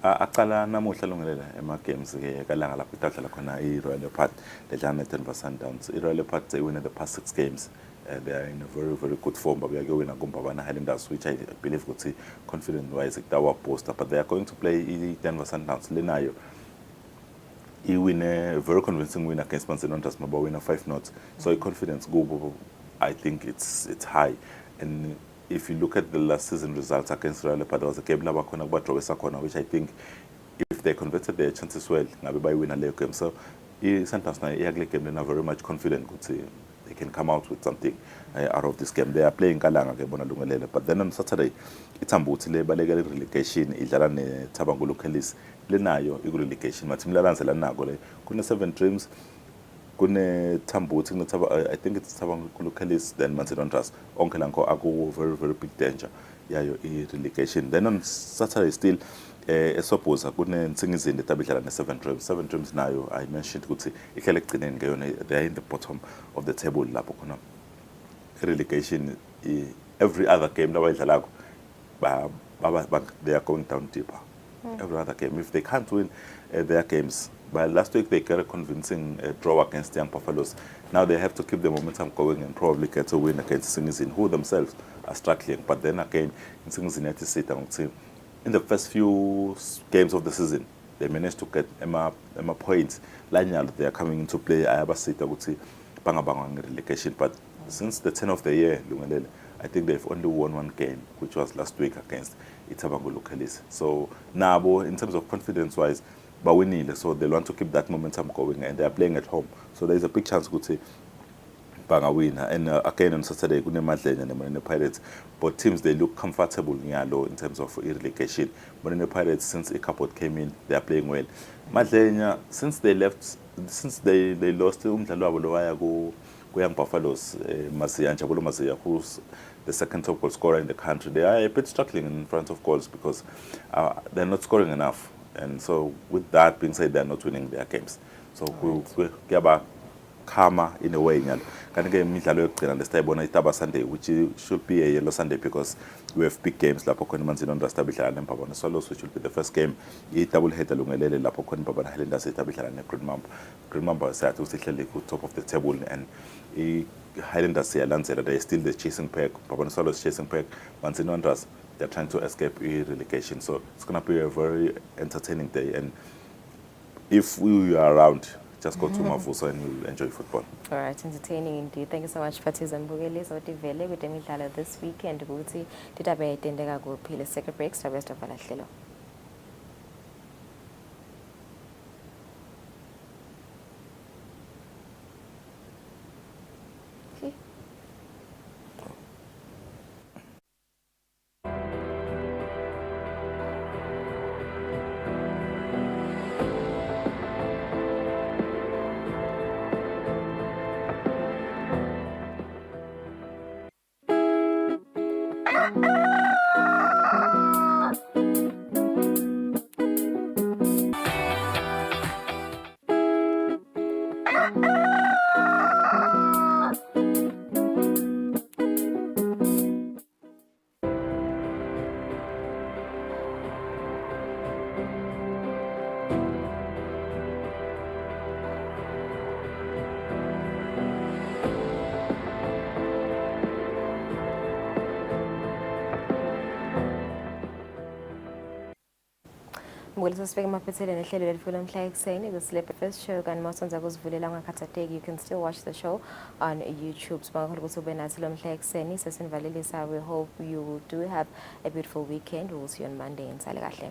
Aqala namuhla lungelela ema games ke kalanga lapho idadla khona iRoyal Leopard ledlala neDenver Sundowns. iRoyal Leopard they win the past 6 games. They are in a very, very good form. But we are going to win Highlanders, which I believe would see confident-wise our poster. But they are going to play Denver Sundowns. Lenayo, he win a very convincing win against Man United. But win a 5-0. So confidence go. I think it's high. And if you look at the last season results against Royal Leopard, there was a game which I think if they converted their chances well, maybe win a late game. So Sundowns now are very much confident. They can come out with something out of this game. They are playing Kalanga ke bona lungelele. But then on Saturday, iThambuthi lebalekele relegation idlala neThabangulu Kellis. Lenayo irelegation. Mathim lalanzela nako le. Kune 7 Dreams. Kune Thambuthi I think it's Thabangulu Kellis, then Manchester Trust. Onke lanko aku very, very big danger. Yayo relegation. Then on Saturday still eSobhuza kune Nsingizini tabidlala ne7 Dreams. 7 Dreams nayo I mentioned ukuthi ihlele ekugcineni ngeyona they are in the bottom of the table lapho khona relegation. Every other game labayidlalako they are going down deeper. Every other game if they can't win their games. But last week they got a convincing draw against Young Buffaloes. Now they have to keep the momentum going and probably get a win against Nsingizini, who themselves are struggling. But then again, Nsingizini had to sit down and in the first few games of the season, they managed to get Emma points. Lanyal, they are coming into play. I have said banga relegation. But since the 10th of the year, I think they've only won 1 game, which was last week against iThabangulu Kellis. So now, in terms of confidence-wise, but we need it. So they want to keep that momentum going, and they are playing at home. So there's a big chance to banga win. And again on Saturday, Kune Madlenya and Marine Pirates. But teams they look comfortable in terms of relegation. Marine Pirates, since Ikapot came in, they are playing well. Madlenya, since they left, since they lost to Young Buffaloes, Njabulo Masiya, who's the second top goal scorer in the country, they are a bit struggling in front of goals because they're not scoring enough. And so with that being said, they're not winning their games. So we get back calmer in a way. Can get midlalo yokugcina lesitayibona iTaba Sunday, which should be a yellow Sunday because we have big games lapho khona iManzi Nondasta bidlala neMpabane Swallows, which will be the first game. I-double header lungelele lapho khona iMpabane Highlanders itabidlala neGreen Mamba. Green Mamba sathi usihleli ku top of the table, and Highlanders yalandzela, they're still the chasing pack. Mapabane Swallows chasing pack. Manzi Nondasta, they're trying to escape relegation. So it's going to be a very entertaining day. And if we are around, just go to Mavuso and you'll enjoy football. All right, entertaining indeed. Thank you so much, Patiza Mbugeli. So tivele with emidlalo this weekend ukuthi titabe itendeka kuphi le second breaks the rest of alahlelo. Ngolisa sifike emaphethelweni ehlelo lethu lamhla ekuseni Kusile Breakfast Show kanti masonza kuzivulela ungakhathateki. You can still watch the show on YouTube. Sibonga ukuthi ube nathi lo mhla ekuseni sesinivalelisa. We hope you do have a beautiful weekend. We will see you on Monday. Nisale kahle.